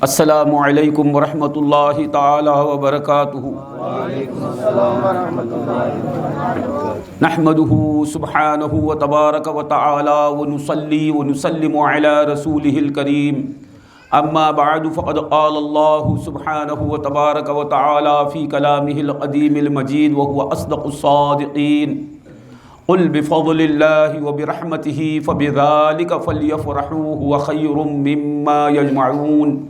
السلام علیکم ورحمۃ اللہ تعالی وبرکاتہ۔ وعلیکم السلام ورحمۃ اللہ وبرکاتہ۔ نحمده سبحانہ وتبارک وتعالی ونصلی ونسلم علی رسولہ الکریم، اما بعد فقد قال اللہ سبحانہ وتبارک وتعالی فی کلامہ القدیم المجید وهو اصدق الصادقین، قل بفضل اللہ وبرحمتہ فبذلک فلیفرحوا هو خیر مما یجمعون۔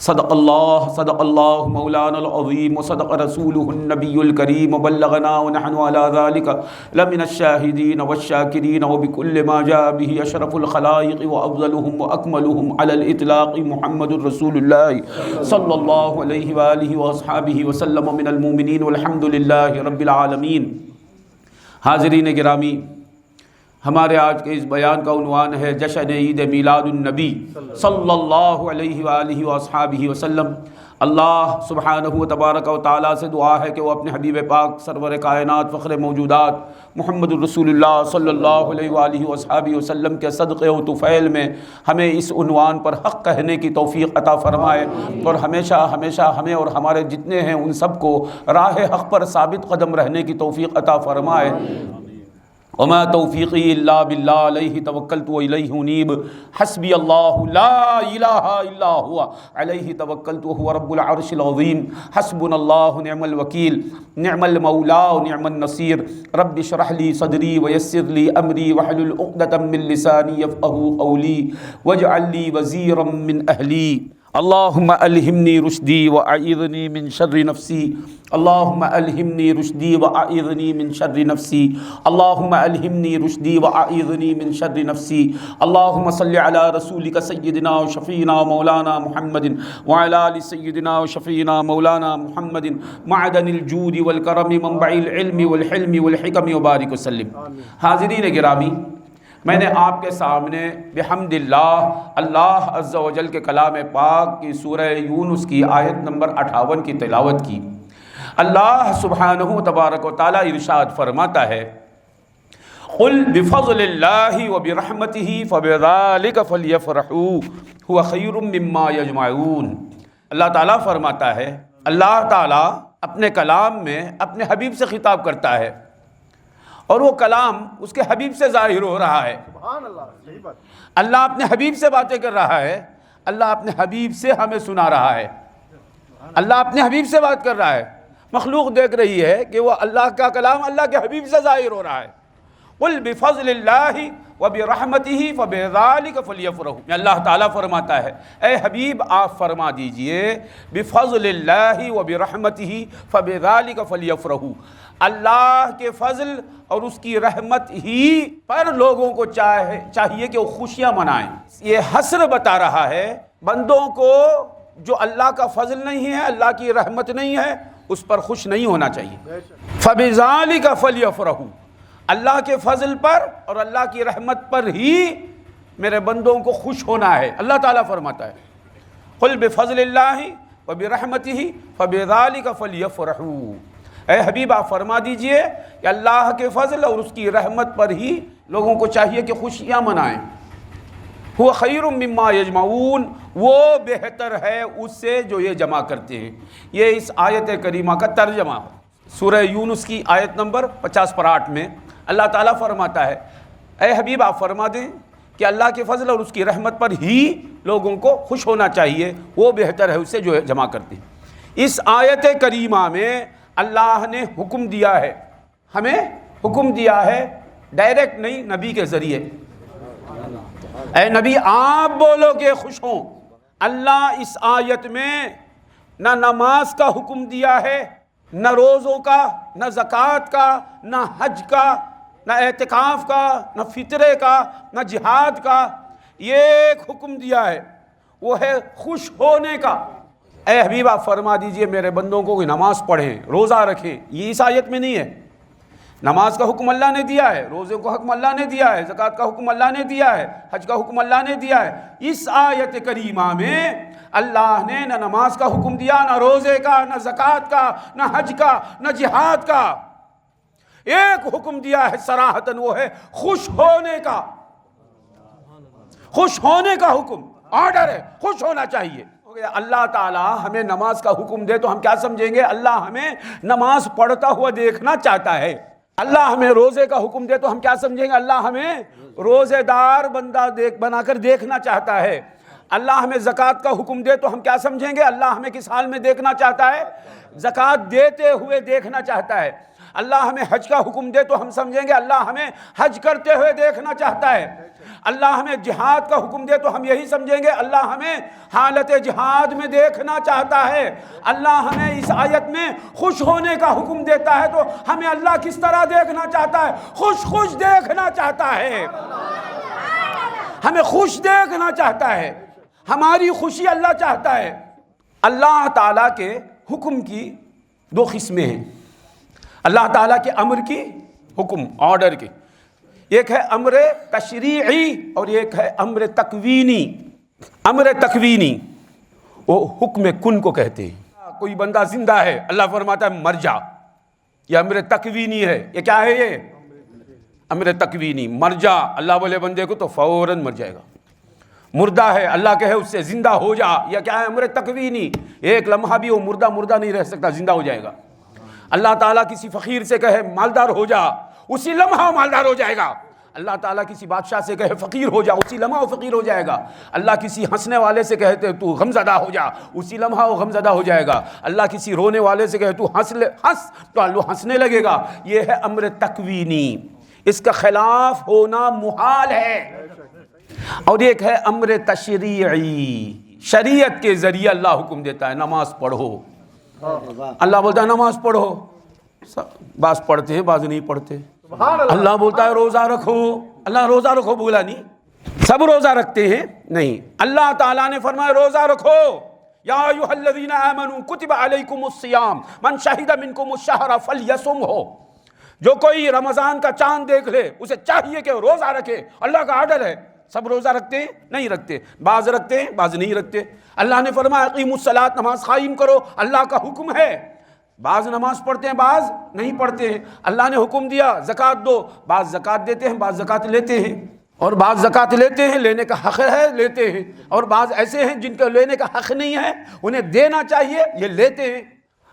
صدق اللہ مولانا العظیم وصدق رسولہ النبی الکریم وبلغنا ونحن على ذلك لمن الشاہدین والشاکرین وبکل ما جاء به اشرف الخلائق وافضلهم واکملهم على الاطلاق محمد رسول اللہ صلی اللہ علیہ وآلہ واصحابہ وسلم من المؤمنین والحمد للہ رب العالمین۔ حاضرین گرامی، ہمارے آج کے اس بیان کا عنوان ہے جشن عید میلاد النبی صلی اللہ علیہ وآلہ وصحابہ وسلم۔ اللہ سبحانہ و تبارک و تعالیٰ سے دعا ہے کہ وہ اپنے حبیب پاک سرور کائنات فخر موجودات محمد الرسول اللہ صلی اللہ علیہ وآلہ وصحابہ وسلم کے صدقے و طفیل میں ہمیں اس عنوان پر حق کہنے کی توفیق عطا فرمائے، اور ہمیشہ ہمیشہ ہمیں اور ہمارے جتنے ہیں ان سب کو راہ حق پر ثابت قدم رہنے کی توفیق عطا فرمائے۔ وما توفیقی الا باللہ علیہ توکلت والیہ انیب، حسبی اللہ لا الہ الا ہوا علیہ توکلت وہو رب العرش العظیم، حسبنا اللہ نعم الوکیل نعم المولا نعم النصیر۔ رب اشرح لی صدری ویسر لی امری واحلل عقدۃ من لسانی یفقہوا قولی واجعل لی وزیرا من اہلی۔ اللہم الہمنی رشدی واعیذنی من شر نفسی، اللہم الہمنی رشدی واعیذنی من شر نفسی، اللہم الہمنی رشدی واعیذنی من شر نفسی۔ اللہم صلی علی رسولک سیدنا و شفیعنا مولانا محمد وعلی آل سیدنا و شفیعنا مولانا محمد معدن الجود والکرم منبع العلم والحلم والحکم وبارک وسلم۔ حاضرین گرامی، میں نے آپ کے سامنے بحمد اللہ عز و جل کے کلام پاک کی سورہ یونس کی آیت نمبر 58 کی تلاوت کی۔ اللہ سبحانہ تبارک و تعالی ارشاد فرماتا ہے، قل بفضل اللہ وبرحمتہ فبذلک فلیفرحوا هو خیر مما یجمعون۔ اللہ تعالیٰ فرماتا ہے، اللہ تعالیٰ اپنے کلام میں اپنے حبیب سے خطاب کرتا ہے، اور وہ کلام اس کے حبیب سے ظاہر ہو رہا ہے۔ سبحان اللہ، صحیح بات۔ اللہ اپنے حبیب سے باتیں کر رہا ہے، اللہ اپنے حبیب سے ہمیں سنا رہا ہے، اللہ اپنے حبیب سے بات کر رہا ہے۔ مخلوق دیکھ رہی ہے کہ وہ اللہ کا کلام اللہ کے حبیب سے ظاہر ہو رہا ہے۔ قل بفضل اللہ وبرحمتہ فبذلک فلیفرحوا۔ اللہ تعالیٰ فرماتا ہے، اے حبیب آپ فرما دیجئے بفضل اللہ وبرحمتہ فبذلک فلیفرحوا، اللہ کے فضل اور اس کی رحمت ہی پر لوگوں کو چاہیے کہ وہ خوشیاں منائیں۔ یہ حسر بتا رہا ہے بندوں کو جو اللہ کا فضل نہیں ہے، اللہ کی رحمت نہیں ہے، اس پر خوش نہیں ہونا چاہیے۔ فبذلک فلیفرحوا، اللہ کے فضل پر اور اللہ کی رحمت پر ہی میرے بندوں کو خوش ہونا ہے۔ اللہ تعالیٰ فرماتا ہے، قل بفضل اللہ وبرحمتہ فبذلک فلیفرحوا۔ اے حبیب آپ فرما دیجئے کہ اللہ کے فضل اور اس کی رحمت پر ہی لوگوں کو چاہیے کہ خوشیاں منائیں۔ هو خیر مما یجمعون، وہ بہتر ہے اس سے جو یہ جمع کرتے ہیں۔ یہ اس آیت کریمہ کا ترجمہ ہے۔ سورہ یونس کی آیت نمبر 50 میں اللہ تعالیٰ فرماتا ہے، اے حبیب آپ فرما دیں کہ اللہ کے فضل اور اس کی رحمت پر ہی لوگوں کو خوش ہونا چاہیے، وہ بہتر ہے اس سے جو جمع کرتے ہیں۔ اس آیت کریمہ میں اللہ نے حکم دیا ہے، ہمیں حکم دیا ہے، ڈائریکٹ نہیں، نبی کے ذریعے، اے نبی آپ بولو کہ خوش ہوں۔ اللہ اس آیت میں نہ نماز کا حکم دیا ہے، نہ روزوں کا، نہ زکوٰۃ کا، نہ حج کا، نہ اعتکاف کا، نہ فطرے کا، نہ جہاد کا۔ یہ ایک حکم دیا ہے، وہ ہے خوش ہونے کا۔ اے حبیب آپ فرما دیجئے میرے بندوں کو کہ نماز پڑھیں، روزہ رکھیں۔ یہ اس آیت میں نہیں ہے۔ نماز کا حکم اللہ نے دیا ہے، روزے کا حکم اللہ نے دیا ہے، زکوٰۃ کا حکم اللہ نے دیا ہے، حج کا حکم اللہ نے دیا ہے۔ اس آیت کریمہ میں اللہ نے نہ نماز کا حکم دیا، نہ روزے کا، نہ زکوٰۃ کا، نہ حج کا، نہ جہاد کا۔ ایک حکم دیا ہے صراحتاً، وہ ہے خوش ہونے کا۔ خوش ہونے کا حکم، آرڈر ہے، خوش ہونا چاہیے۔ اللہ تعالیٰ ہمیں نماز کا حکم دے تو ہم کیا سمجھیں گے؟ اللہ ہمیں نماز پڑھتا ہوا دیکھنا چاہتا ہے۔ اللہ ہمیں روزے کا حکم دے تو ہم کیا سمجھیں گے؟ اللہ ہمیں روزے دار بندہ بنا کر دیکھنا چاہتا ہے۔ اللہ ہمیں زکوٰۃ کا حکم دے تو ہم کیا سمجھیں گے؟ اللہ ہمیں کس حال میں دیکھنا چاہتا ہے؟ زکوٰۃ دیتے ہوئے دیکھنا چاہتا ہے۔ اللہ ہمیں حج کا حکم دے تو ہم سمجھیں گے اللہ ہمیں حج کرتے ہوئے دیکھنا چاہتا ہے۔ اللہ ہمیں جہاد کا حکم دے تو ہم یہی سمجھیں گے اللہ ہمیں حالت جہاد میں دیکھنا چاہتا ہے۔ اللہ ہمیں اس آیت میں خوش ہونے کا حکم دیتا ہے تو ہمیں اللہ کس طرح دیکھنا چاہتا ہے؟ خوش خوش دیکھنا چاہتا ہے، ہمیں خوش دیکھنا چاہتا ہے، ہماری خوشی اللہ چاہتا ہے۔ اللہ تعالیٰ کے حکم کی دو قسمیں ہیں، اللہ تعالیٰ کے امر کی، حکم آرڈر کی، ایک ہے امر تشریعی اور ایک ہے امر تکوینی۔ امر تکوینی وہ حکم کن کو کہتے ہیں۔ کوئی بندہ زندہ ہے، اللہ فرماتا ہے مر جا، یہ امر تکوینی ہے۔ یہ کیا ہے؟ یہ امر تکوینی، مر جا، اللہ بولے بندے کو تو فوراً مر جائے گا۔ مردہ ہے، اللہ کہے اس سے زندہ ہو جا، یہ کیا ہے؟ امر تکوینی، ایک لمحہ بھی وہ مردہ نہیں رہ سکتا، زندہ ہو جائے گا۔ اللہ تعالیٰ کسی فقیر سے کہے مالدار ہو جا، اسی لمحہ مالدار ہو جائے گا۔ اللہ تعالیٰ کسی بادشاہ سے کہے فقیر ہو جا، اسی لمحہ وہ فقیر ہو جائے گا۔ اللہ کسی ہنسنے والے سے کہتے تو غمزدہ ہو جا، اسی لمحہ وہ غمزدہ ہو جائے گا۔ اللہ کسی رونے والے سے کہے تو ہنس تو اللہ ہنسنے لگے گا۔ یہ ہے امر تکوینی، اس کا خلاف ہونا محال ہے۔ اور ایک ہے امر تشریعی، شریعت کے ذریعے اللہ حکم دیتا ہے نماز پڑھو۔ اللہ بولتا ہے نماز پڑھو، بعض پڑھتے ہیں بعض نہیں پڑھتے۔ اللہ بولتا ہے روزہ رکھو، اللہ روزہ رکھو بولا نہیں، سب روزہ رکھتے ہیں نہیں۔ اللہ تعالیٰ نے فرمایا روزہ رکھو، یا ایھا الذین آمنوا کتب علیکم الصیام من شہد منکم الشہر فلیصمہ۔ جو کوئی رمضان کا چاند دیکھ لے اسے چاہیے کہ روزہ رکھے، اللہ کا آرڈر ہے۔ سب روزہ رکھتے ہیں؟ نہیں رکھتے، بعض رکھتے ہیں بعض نہیں رکھتے۔ اللہ نے فرمایا اقیموا الصلاۃ، نماز قائم کرو، اللہ کا حکم ہے۔ بعض نماز پڑھتے ہیں بعض نہیں پڑھتے ہیں۔ اللہ نے حکم دیا زکوٰۃ دو، بعض زکوٰۃ دیتے ہیں بعض زکوٰۃ لیتے ہیں، اور بعض زکوٰۃ لیتے ہیں، لینے کا حق ہے لیتے ہیں، اور بعض ایسے ہیں جن کو لینے کا حق نہیں ہے، انہیں دینا چاہیے، یہ لیتے ہیں۔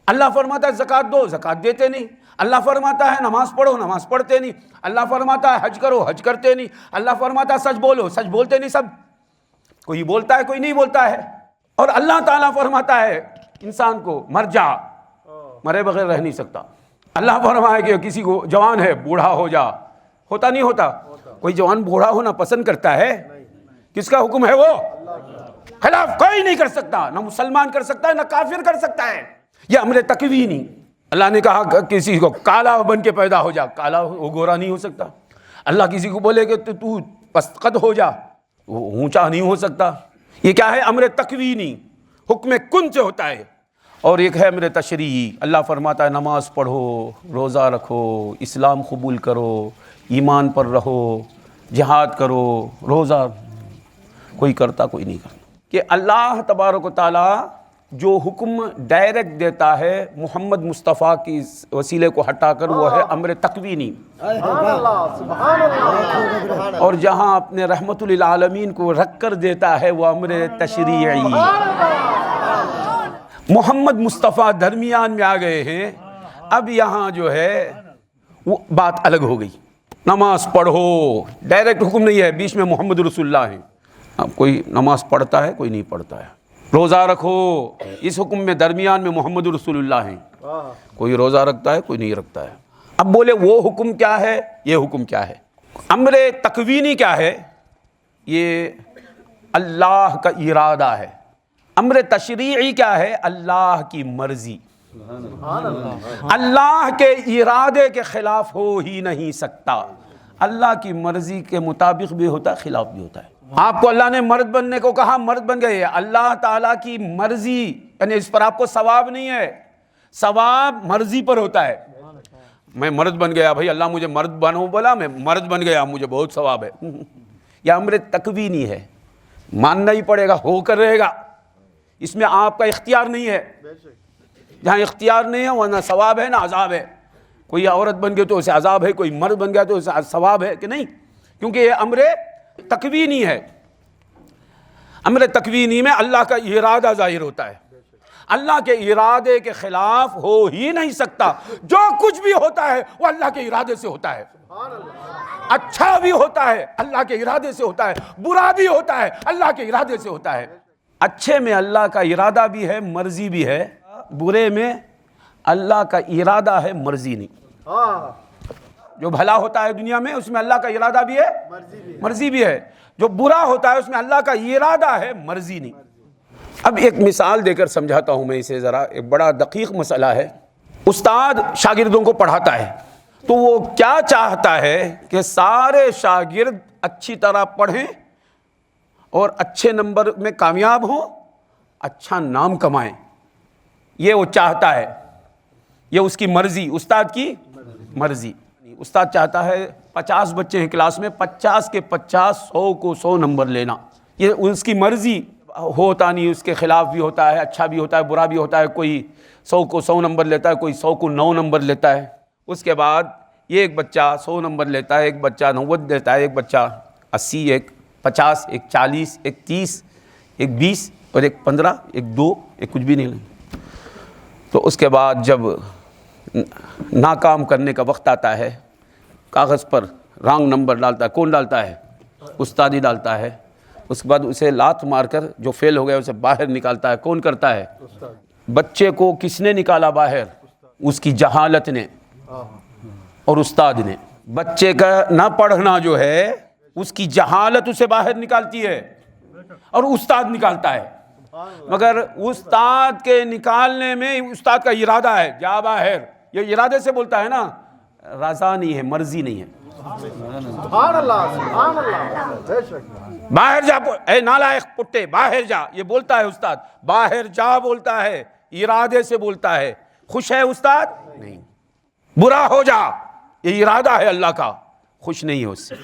اللہ فرماتا ہے زکوٰۃ دو، زکوٰۃ دیتے نہیں۔ اللہ فرماتا ہے نماز پڑھو، نماز پڑھتے نہیں۔ اللہ فرماتا ہے حج کرو، حج کرتے نہیں۔ اللہ فرماتا ہے سچ بولو، سچ بولتے نہیں۔ سب کوئی بولتا ہے کوئی نہیں بولتا ہے۔ اور اللہ تعالیٰ فرماتا ہے انسان کو مر جا، مرے بغیر رہ نہیں سکتا۔ اللہ فرمائے کہ کسی کو جوان ہے بوڑھا ہو جا، ہوتا نہیں ہوتا؟ کوئی جوان بوڑھا ہونا پسند کرتا ہے؟ کس کا حکم ہے؟ وہ خلاف کوئی نہیں کر سکتا، نہ مسلمان کر سکتا ہے نہ کافر کر سکتا ہے۔ یہ امر تکوینی۔ اللہ نے کہا کسی کو کالا بن کے پیدا ہو جا، کالا وہ گورا نہیں ہو سکتا۔ اللہ کسی کو بولے کہ تو پست قد ہو جا، وہ اونچا نہیں ہو سکتا۔ یہ کیا ہے؟ امر تکوینی، حکم کن سے ہوتا ہے۔ اور ایک ہے امر تشریعی، اللہ فرماتا ہے نماز پڑھو، روزہ رکھو، اسلام قبول کرو، ایمان پر رہو، جہاد کرو، روزہ کوئی کرتا کوئی نہیں کرتا۔ کہ اللہ تبارک و تعالیٰ جو حکم ڈائریکٹ دیتا ہے محمد مصطفیٰ کی وسیلے کو ہٹا کر وہ ہے امر تکوینی، اور جہاں اپنے رحمت للعالمین کو رکھ کر دیتا ہے وہ امر تشریعی۔ محمد مصطفیٰ درمیان میں آ گئے ہیں، اب یہاں جو ہے وہ بات الگ ہو گئی۔ نماز پڑھو ڈائریکٹ حکم نہیں ہے، بیچ میں محمد رسول اللہ ہیں۔ اب کوئی نماز پڑھتا ہے کوئی نہیں پڑھتا ہے۔ روزہ رکھو، اس حکم میں درمیان میں محمد رسول اللہ ہیں، کوئی روزہ رکھتا ہے کوئی نہیں رکھتا ہے۔ اب بولے وہ حکم کیا ہے، یہ حکم کیا ہے؟ امر تکوینی کیا ہے؟ یہ اللہ کا ارادہ ہے۔ امر تشریعی کیا ہے؟ اللہ کی مرضی۔ اللہ کے ارادے کے خلاف ہو ہی نہیں سکتا۔ اللہ کی مرضی کے مطابق بھی ہوتا ہے، خلاف بھی ہوتا ہے۔ آپ کو اللہ نے مرد بننے کو کہا، مرد بن گئے۔ اللہ تعالیٰ کی مرضی، یعنی اس پر آپ کو ثواب نہیں ہے، ثواب مرضی پر ہوتا ہے۔ میں مرد بن گیا، بھائی اللہ مجھے مرد بنو بولا، میں مرد بن گیا، مجھے بہت ثواب ہے۔ یہ امر تکوینی ہے، ماننا ہی پڑے گا، ہو کر رہے گا۔ اس میں آپ کا اختیار نہیں ہے، جہاں اختیار نہیں ہے وہاں نہ ثواب ہے نہ عذاب ہے۔ کوئی عورت بن گئی تو اسے عذاب ہے، کوئی مرد بن گیا تو اسے ثواب ہے کہ نہیں؟ کیونکہ یہ امر تکوینی ہے۔ امر تکوینی میں اللہ کا ارادہ ظاہر ہوتا ہے. اللہ کے ارادے کے خلاف ہو ہی نہیں سکتا. جو کچھ بھی ہوتا ہے وہ اللہ کے ارادے سے ہوتا ہے. اچھا بھی ہوتا ہے اللہ کے ارادے سے ہوتا ہے, برا بھی ہوتا ہے اللہ کے ارادے سے ہوتا ہے. اچھے میں اللہ کا ارادہ بھی ہے, مرضی بھی ہے. برے میں اللہ کا ارادہ ہے, مرضی نہیں. جو بھلا ہوتا ہے دنیا میں اس میں اللہ کا ارادہ بھی ہے, مرضی بھی ہے. جو برا ہوتا ہے اس میں اللہ کا ارادہ ہے, مرضی نہیں. اب ایک مثال دے کر سمجھاتا ہوں میں اسے ذرا. ایک بڑا دقیق مسئلہ ہے. استاد شاگردوں کو پڑھاتا ہے تو وہ کیا چاہتا ہے کہ سارے شاگرد اچھی طرح پڑھیں اور اچھے نمبر میں کامیاب ہوں, اچھا نام کمائیں. یہ وہ چاہتا ہے, یہ اس کی مرضی, استاد کی مرضی. استاد چاہتا ہے 50 بچے ہیں کلاس میں, 50 کے 50 100 کو 100 نمبر لینا. یہ اس کی مرضی ہوتا نہیں, اس کے خلاف بھی ہوتا ہے, اچھا بھی ہوتا ہے, برا بھی ہوتا ہے. کوئی 100 کو 100 نمبر لیتا ہے, کوئی 100 کو 9 نمبر لیتا ہے. اس کے بعد یہ ایک بچہ 100 نمبر لیتا ہے, ایک بچہ 90 لیتا ہے, ایک بچہ 80, ایک 50, ایک 40, ایک 30, ایک 20 اور ایک 15, ایک 2, ایک کچھ بھی نہیں لیں. تو اس کے بعد جب ناکام کرنے کا وقت آتا ہے, کاغذ پر رانگ نمبر ڈالتا ہے. کون ڈالتا ہے؟ استاد ہی ڈالتا ہے. اس کے بعد اسے لات مار کر جو فیل ہو گیا اسے باہر نکالتا ہے. کون کرتا ہے؟ بچے کو کس نے نکالا باہر؟ اس کی جہالت نے اور استاد نے. بچے کا نہ پڑھنا جو ہے اس کی جہالت اسے باہر نکالتی ہے اور استاد نکالتا ہے. مگر استاد کے نکالنے میں استاد کا ارادہ ہے, جا باہر. یہ ارادے سے بولتا ہے نا, رضا نہیں ہے, مرضی نہیں ہے. سبحان اللہ, سبحان اللہ, بے شک. باہر جا, اے نالائق پٹے باہر جا, یہ بولتا ہے استاد. باہر جا بولتا ہے, ارادے سے بولتا ہے. خوش ہے استاد؟ نہیں. برا ہو جا, یہ ارادہ ہے اللہ کا, خوش نہیں ہے اس سے.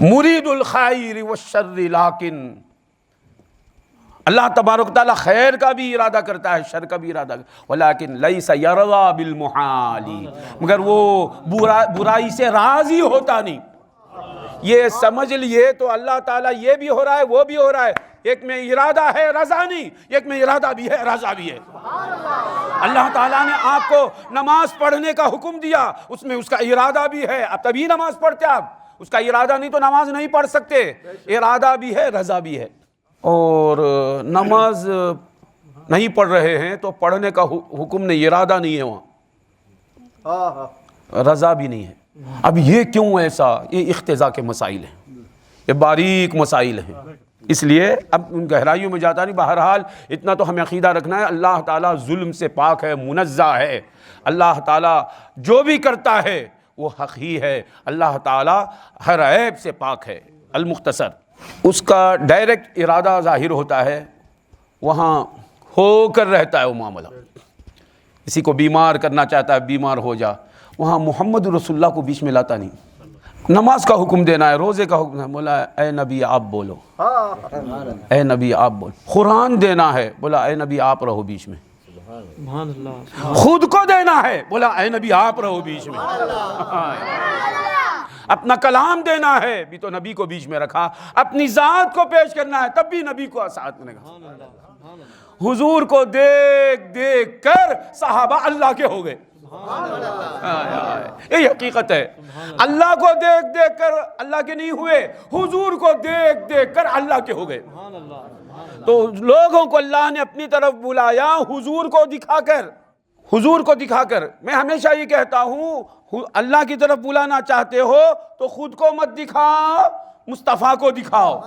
مرید الخیر والشر, لیکن اللہ تبارک و تعالیٰ خیر کا بھی ارادہ کرتا ہے, شر کا بھی ارادہ, ولیکن لیس یرضی بالمحال, مگر وہ برائی سے راضی ہوتا نہیں. یہ سمجھ لیے تو اللہ تعالیٰ یہ بھی ہو رہا ہے وہ بھی ہو رہا ہے. ایک میں ارادہ ہے رضا نہیں, ایک میں ارادہ بھی ہے رضا بھی ہے. اللہ تعالیٰ نے آپ کو نماز پڑھنے کا حکم دیا, اس میں اس کا ارادہ بھی ہے, اب تبھی نماز پڑھتے آپ. اس کا ارادہ نہیں تو نماز نہیں پڑھ سکتے. ارادہ بھی ہے, رضا بھی ہے. اور نماز نہیں پڑھ رہے ہیں تو پڑھنے کا حکم نہیں, ارادہ نہیں ہے وہاں, رضا بھی نہیں ہے. اب یہ کیوں ایسا؟ یہ اقتضاء کے مسائل ہیں, یہ باریک مسائل ہیں. اس لیے اب ان گہرائیوں میں جاتا نہیں. بہرحال اتنا تو ہمیں عقیدہ رکھنا ہے, اللہ تعالیٰ ظلم سے پاک ہے, منزہ ہے. اللہ تعالیٰ جو بھی کرتا ہے وہ حق ہی ہے. اللہ تعالیٰ ہر عیب سے پاک ہے. المختصر, اس کا ڈائریکٹ ارادہ ظاہر ہوتا ہے, وہاں ہو کر رہتا ہے وہ معاملہ. کسی کو بیمار کرنا چاہتا ہے, بیمار ہو جا, وہاں محمد رسول اللہ کو بیچ میں لاتا نہیں. نماز کا حکم دینا ہے, روزے کا حکم ہے, بولا اے نبی آپ بولو, اے نبی آپ بولو. قرآن دینا ہے, بولا اے نبی آپ رہو بیچ میں. خود کو دینا ہے, بولا اے نبی آپ رہو بیچ میں. اپنا کلام دینا ہے بھی تو نبی کو بیچ میں رکھا. اپنی ذات کو پیش کرنا ہے تب بھی نبی کو ساتھ میں رکھا. حضور کو دیکھ دیکھ کر صحابہ اللہ کے ہو گئے. یہ حقیقت ہے. اللہ کو دیکھ دیکھ کر اللہ کے نہیں ہوئے, حضور کو دیکھ دیکھ کر اللہ کے ہو گئے. تو لوگوں کو اللہ نے اپنی طرف بلایا حضور کو دکھا کر, حضور کو دکھا کر. میں ہمیشہ یہ کہتا ہوں, اللہ کی طرف بلانا چاہتے ہو تو خود کو مت دکھاؤ, مصطفیٰ کو دکھاؤ,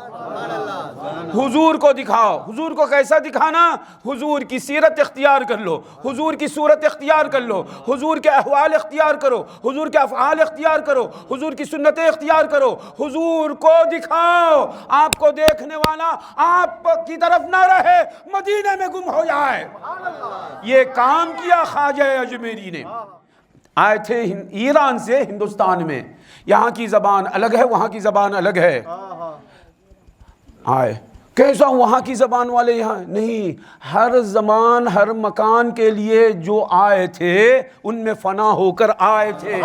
حضور کو دکھاؤ. حضور کو کیسا دکھانا؟ حضور کی سیرت اختیار کر لو, حضور کی صورت اختیار کر لو, حضور کے احوال اختیار کرو, حضور کے افعال اختیار کرو, حضور کی سنتیں اختیار کرو, حضور کو دکھاؤ. آپ کو دیکھنے والا آپ کی طرف نہ رہے, مدینے میں گم ہو جائے. یہ کام کیا خواجہ اجمیری نے. آئے تھے ایران سے ہندوستان میں, یہاں کی زبان الگ ہے, وہاں کی زبان الگ ہے. آئے کیسا وہاں کی زبان والے یہاں نہیں, ہر زمان ہر مکان کے لیے جو آئے تھے ان میں فنا ہو کر آئے تھے.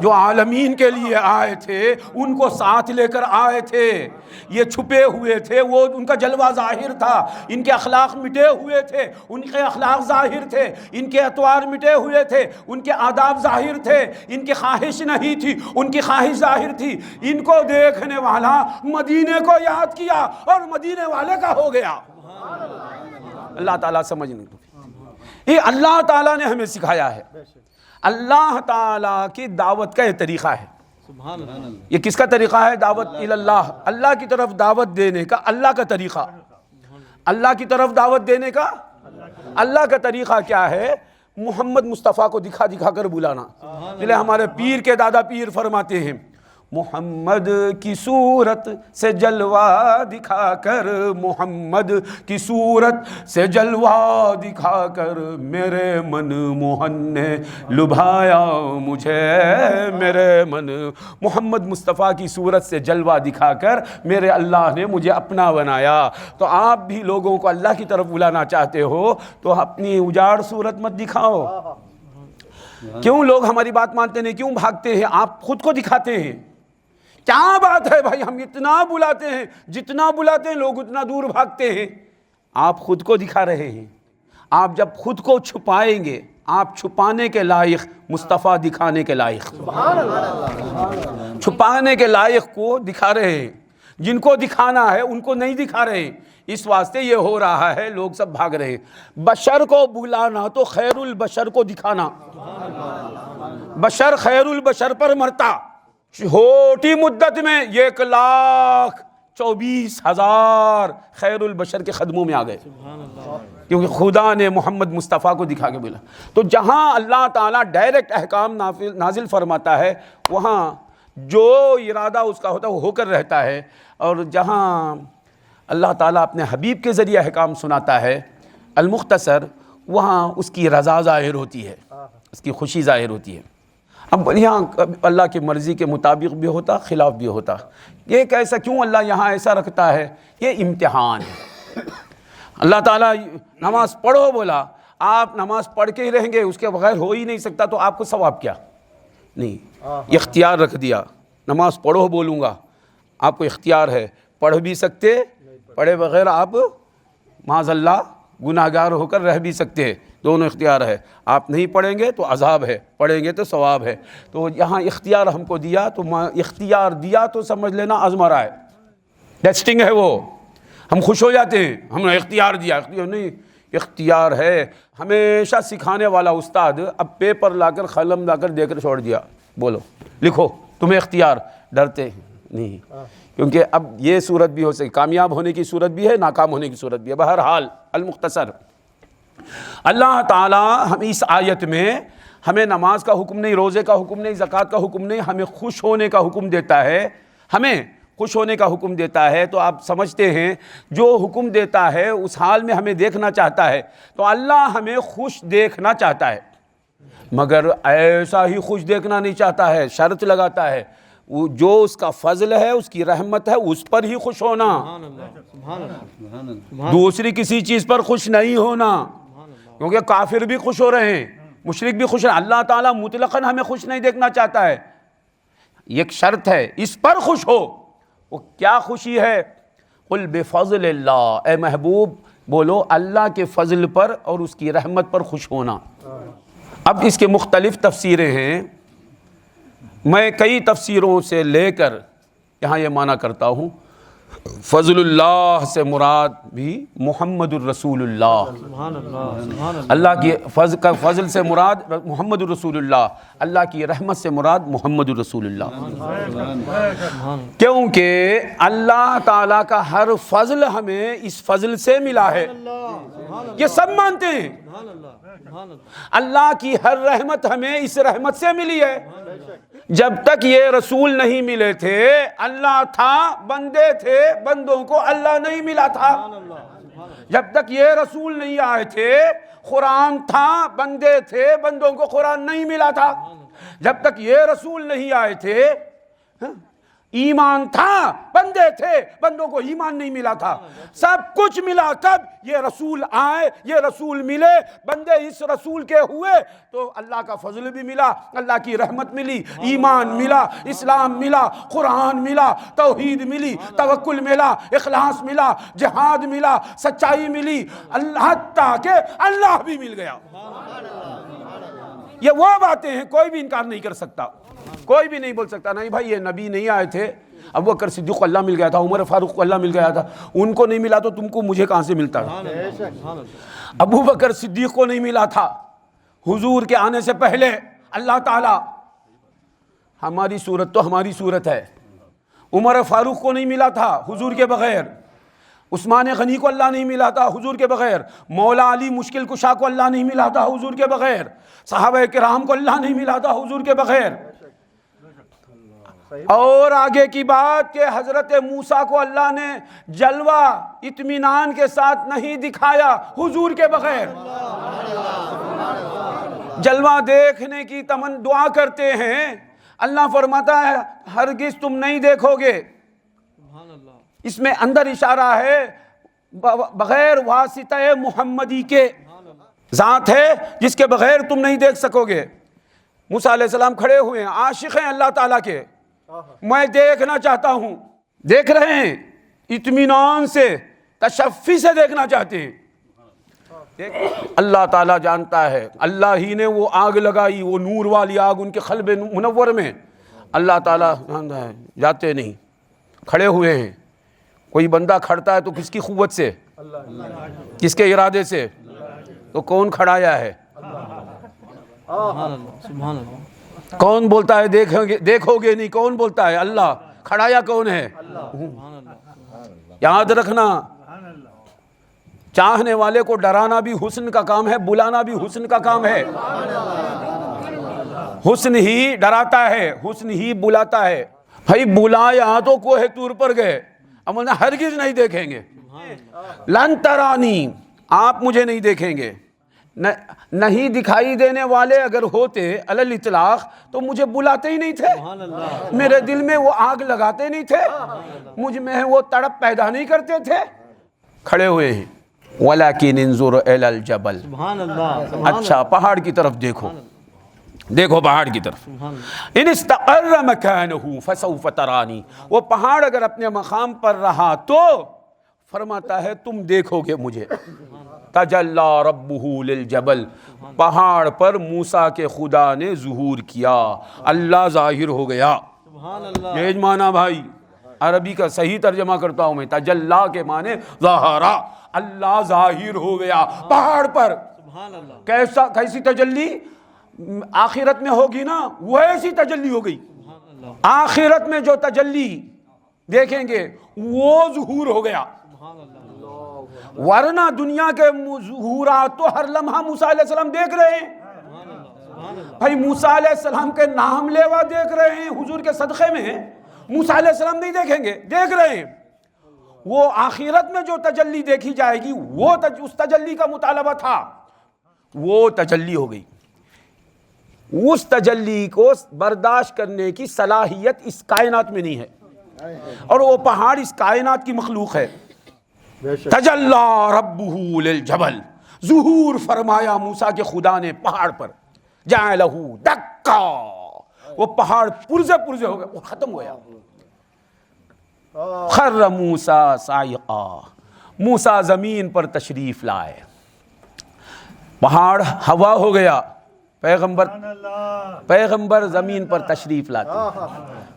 جو عالمین کے لیے آئے تھے ان کو ساتھ لے کر آئے تھے. یہ چھپے ہوئے تھے, وہ ان کا جلوہ ظاہر تھا, ان کے اخلاق مٹے ہوئے تھے, ان کے اخلاق ظاہر تھے, ان کے اطوار مٹے ہوئے تھے, ان کے آداب ظاہر تھے, ان کی خواہش نہیں تھی, ان کی خواہش ظاہر تھی. ان کو دیکھنے والا مدینے کو یاد کیا اور مدینے والے کا ہو گیا. اللہ تعالیٰ سمجھ نہیں. یہ اللہ تعالیٰ نے ہمیں سکھایا ہے. اللہ تعالیٰ کی دعوت کا یہ طریقہ ہے. یہ کس کا طریقہ ہے؟ دعوت اللہ, اللہ کی طرف دعوت دینے کا اللہ کا طریقہ. اللہ کی طرف دعوت دینے کا اللہ کا طریقہ کیا ہے؟ محمد مصطفیٰ کو دکھا دکھا کر بلانا. چلے ہمارے پیر کے دادا پیر فرماتے ہیں, محمد کی صورت سے جلوہ دکھا کر, محمد کی صورت سے جلوہ دکھا کر, میرے من موہن نے لبھایا مجھے, میرے من. محمد مصطفیٰ کی صورت سے جلوہ دکھا کر میرے اللہ نے مجھے اپنا بنایا. تو آپ بھی لوگوں کو اللہ کی طرف بلانا چاہتے ہو تو اپنی اجاڑ صورت مت دکھاؤ. کیوں لوگ ہماری بات مانتے نہیں, کیوں بھاگتے ہیں؟ آپ خود کو دکھاتے ہیں. کیا بات ہے بھائی, ہم اتنا بلاتے ہیں, جتنا بلاتے ہیں لوگ اتنا دور بھاگتے ہیں. آپ خود کو دکھا رہے ہیں. آپ جب خود کو چھپائیں گے, آپ چھپانے کے لائق, مصطفیٰ دکھانے کے لائق. چھپانے کے لائق کو دکھا رہے ہیں, جن کو دکھانا ہے ان کو نہیں دکھا رہے ہیں. اس واسطے یہ ہو رہا ہے, لوگ سب بھاگ رہے ہیں. بشر کو بلانا تو خیر البشر کو دکھانا. بشر خیر البشر پر مرتا. چھوٹی مدت میں 1,24,000 خیر البشر کے خدموں میں آ گئے, کیونکہ خدا نے محمد مصطفیٰ کو دکھا کے بولا. تو جہاں اللہ تعالیٰ ڈائریکٹ احکام نازل فرماتا ہے, وہاں جو ارادہ اس کا ہوتا ہے وہ ہو کر رہتا ہے. اور جہاں اللہ تعالیٰ اپنے حبیب کے ذریعے احکام سناتا ہے المختصر, وہاں اس کی رضا ظاہر ہوتی ہے, اس کی خوشی ظاہر ہوتی ہے. اب یہاں اللہ کی مرضی کے مطابق بھی ہوتا, خلاف بھی ہوتا. یہ کیسا, کیوں اللہ یہاں ایسا رکھتا ہے؟ یہ امتحان ہے. اللہ تعالیٰ نماز پڑھو بولا, آپ نماز پڑھ کے ہی رہیں گے, اس کے بغیر ہو ہی نہیں سکتا, تو آپ کو ثواب کیا نہیں. اختیار رکھ دیا, نماز پڑھو بولوں گا, آپ کو اختیار ہے, پڑھ بھی سکتے, پڑھے بغیر آپ معاذ اللہ گناہگار ہو کر رہ بھی سکتے ہیں, دونوں اختیار ہے. آپ نہیں پڑھیں گے تو عذاب ہے, پڑھیں گے تو ثواب ہے. تو یہاں اختیار ہم کو دیا, تو اختیار دیا تو سمجھ لینا آزما ہے, ٹیسٹنگ ہے وہ. ہم خوش ہو جاتے ہیں, ہم نے اختیار دیا. اختیار نہیں, اختیار ہے. ہمیشہ سکھانے والا استاد اب پیپر لا کر قلم لا کر دے کر چھوڑ دیا, بولو لکھو, تمہیں اختیار. ڈرتے نہیں, کیونکہ اب یہ صورت بھی ہو سکے, کامیاب ہونے کی صورت بھی ہے, ناکام ہونے کی صورت بھی ہے. بہرحال المختصر, اللہ تعالیٰ ہم اس آیت میں ہمیں نماز کا حکم نہیں, روزے کا حکم نہیں, زکوٰۃ کا حکم نہیں, ہمیں خوش ہونے کا حکم دیتا ہے. ہمیں خوش ہونے کا حکم دیتا ہے. تو آپ سمجھتے ہیں جو حکم دیتا ہے اس حال میں ہمیں دیکھنا چاہتا ہے. تو اللہ ہمیں خوش دیکھنا چاہتا ہے, مگر ایسا ہی خوش دیکھنا نہیں چاہتا ہے, شرط لگاتا ہے. جو اس کا فضل ہے, اس کی رحمت ہے, اس پر ہی خوش ہونا, دوسری کسی چیز پر خوش نہیں ہونا. کیونکہ کافر بھی خوش ہو رہے ہیں, مشرک بھی خوش ہیں. اللہ تعالیٰ مطلقاً ہمیں خوش نہیں دیکھنا چاہتا ہے. ایک شرط ہے, اس پر خوش ہو. وہ کیا خوشی ہے؟ قل بفضل اللہ, اے محبوب بولو اللہ کے فضل پر اور اس کی رحمت پر خوش ہونا. اب اس کے مختلف تفسیریں ہیں, میں کئی تفسیروں سے لے کر یہاں یہ معنی کرتا ہوں. فضل اللہ سے مراد بھی محمد الرسول اللہ, اللہ کی فضل سے مراد محمد الرسول اللہ, اللہ کی رحمت سے مراد محمد الرسول اللہ. کیونکہ اللہ تعالیٰ کا ہر فضل ہمیں اس فضل سے ملا ہے, یہ سب مانتے ہیں. اللہ کی ہر رحمت ہمیں اس رحمت سے ملی ہے. جب تک یہ رسول نہیں ملے تھے اللہ تھا, بندے تھے, بندوں کو اللہ نہیں ملا تھا. جب تک یہ رسول نہیں آئے تھے قرآن تھا, بندے تھے, بندوں کو قرآن نہیں ملا تھا. جب تک یہ رسول نہیں آئے تھے ایمان تھا، بندے تھے، بندوں کو ایمان نہیں ملا تھا۔ سب کچھ ملا کب یہ رسول آئے، یہ رسول ملے، بندے اس رسول کے ہوئے تو اللہ کا فضل بھی ملا، اللہ کی رحمت ملی، ایمان ملا، اسلام ملا، قرآن ملا، توحید ملی، توکل ملا، اخلاص ملا، جہاد ملا، سچائی ملی، حتیٰ کہ اللہ بھی مل گیا۔ یہ وہ باتیں ہیں کوئی بھی انکار نہیں کر سکتا، کوئی بھی نہیں بول سکتا نہیں بھائی یہ نبی نہیں آئے تھے، ابو بکر صدیق کو اللہ مل گیا تھا، عمر فاروق کو اللہ مل گیا تھا، ان کو نہیں ملا تو تم کو مجھے کہاں سے ملتا ہے؟ ابو بکر صدیق کو نہیں ملا تھا حضور کے آنے سے پہلے، اللہ تعالی، ہماری صورت تو ہماری صورت ہے، عمر فاروق کو نہیں ملا تھا حضور کے بغیر، عثمان غنی کو اللہ نہیں ملا تھا حضور کے بغیر، مولا علی مشکل کشا کو اللہ نہیں ملا تھا حضور کے بغیر، صحابہ کرام کو اللہ نہیں ملا تھا حضور کے بغیر، اور آگے کی بات کہ حضرت موسیٰ کو اللہ نے جلوہ اطمینان کے ساتھ نہیں دکھایا حضور کے بغیر۔ جلوہ دیکھنے کی دعا کرتے ہیں، اللہ فرماتا ہے ہرگز تم نہیں دیکھو گے، اس میں اندر اشارہ ہے بغیر واسطہ محمدی کے، ذات ہے جس کے بغیر تم نہیں دیکھ سکو گے۔ موسیٰ علیہ السلام کھڑے ہوئے ہیں، عاشق ہیں اللہ تعالیٰ کے، میں دیکھنا چاہتا ہوں، دیکھ رہے ہیں، اطمینان سے، تشفی سے دیکھنا چاہتے ہیں۔ اللہ تعالیٰ جانتا ہے، اللہ ہی نے وہ آگ لگائی، وہ نور والی آگ ان کے قلب منور میں، اللہ تعالیٰ جانتا ہے، جاتے نہیں، کھڑے ہوئے ہیں۔ کوئی بندہ کھڑتا ہے تو کس کی قوت سے، کس کے ارادے سے، تو کون کھڑایا ہے؟ کون بولتا ہے دیکھو گے نہیں، کون بولتا ہے؟ اللہ۔ کھڑایا کون ہے؟ یاد رکھنا، چاہنے والے کو ڈرانا بھی حسن کا کام ہے، بلانا بھی حسن کا کام ہے۔ حسن ہی ڈراتا ہے، حسن ہی بلاتا ہے۔ بھائی بلایا تو کوہ طور پر گئے، اب انہیں ہرگز نہیں دیکھیں گے، لن ترانی، آپ مجھے نہیں دیکھیں گے۔ نہیں دکھائی دینے والے اگر ہوتے علی الاطلاق تو مجھے بلاتے ہی نہیں تھے، میرے دل میں وہ آگ لگاتے نہیں تھے، مجھ میں وہ تڑپ پیدا نہیں کرتے تھے۔ کھڑے ہوئے ہیں، وَلَكِنْ انظُرْ إِلَى الْجَبَلِ، اچھا پہاڑ کی طرف دیکھو، دیکھو پہاڑ کی طرف، ان استقر مکانہ فسوف ترانی، وہ پہاڑ اگر اپنے مقام پر رہا تو فرماتا ہے تم دیکھو گے مجھے۔ تجلی ربہ للجبل، پہاڑ پر موسیٰ کے خدا نے ظہور کیا، اللہ ظاہر ہو گیا۔ یہ معنی بھائی عربی کا صحیح ترجمہ کرتا ہوں میں، تجلی کے معنی ظاہرہ، اللہ ظاہر ہو گیا پہاڑ پر۔ کیسی تجلی؟ آخرت میں ہوگی نا ویسی تجلی ہو گئی، آخرت میں جو تجلی دیکھیں گے وہ ظہور ہو گیا، ورنہ دنیا کے ظہورات تو ہر لمحہ موسیٰ علیہ السلام دیکھ رہے ہیں۔ بھائی موسیٰ علیہ السلام کے نام لیوا دیکھ رہے ہیں حضور کے صدقے میں، موسیٰ علیہ السلام نہیں دیکھیں گے، دیکھ رہے ہیں۔ وہ آخرت میں جو تجلی دیکھی جائے گی وہ اس تجلی کا مطالبہ تھا، وہ تجلی ہو گئی۔ اس تجلی کو برداشت کرنے کی صلاحیت اس کائنات میں نہیں ہے، اور وہ پہاڑ اس کائنات کی مخلوق ہے۔ تجلی ربہ للجبل، ظہور فرمایا موسیٰ کے خدا نے پہاڑ پر، جعلہ دکا، وہ پہاڑ پرزے پرزے ہو گئے، وہ ختم ہو گیا۔ خر موسیٰ صاعقا، موسیٰ زمین پر تشریف لائے، پہاڑ ہوا ہو گیا، پیغمبر زمین پر تشریف لاتے،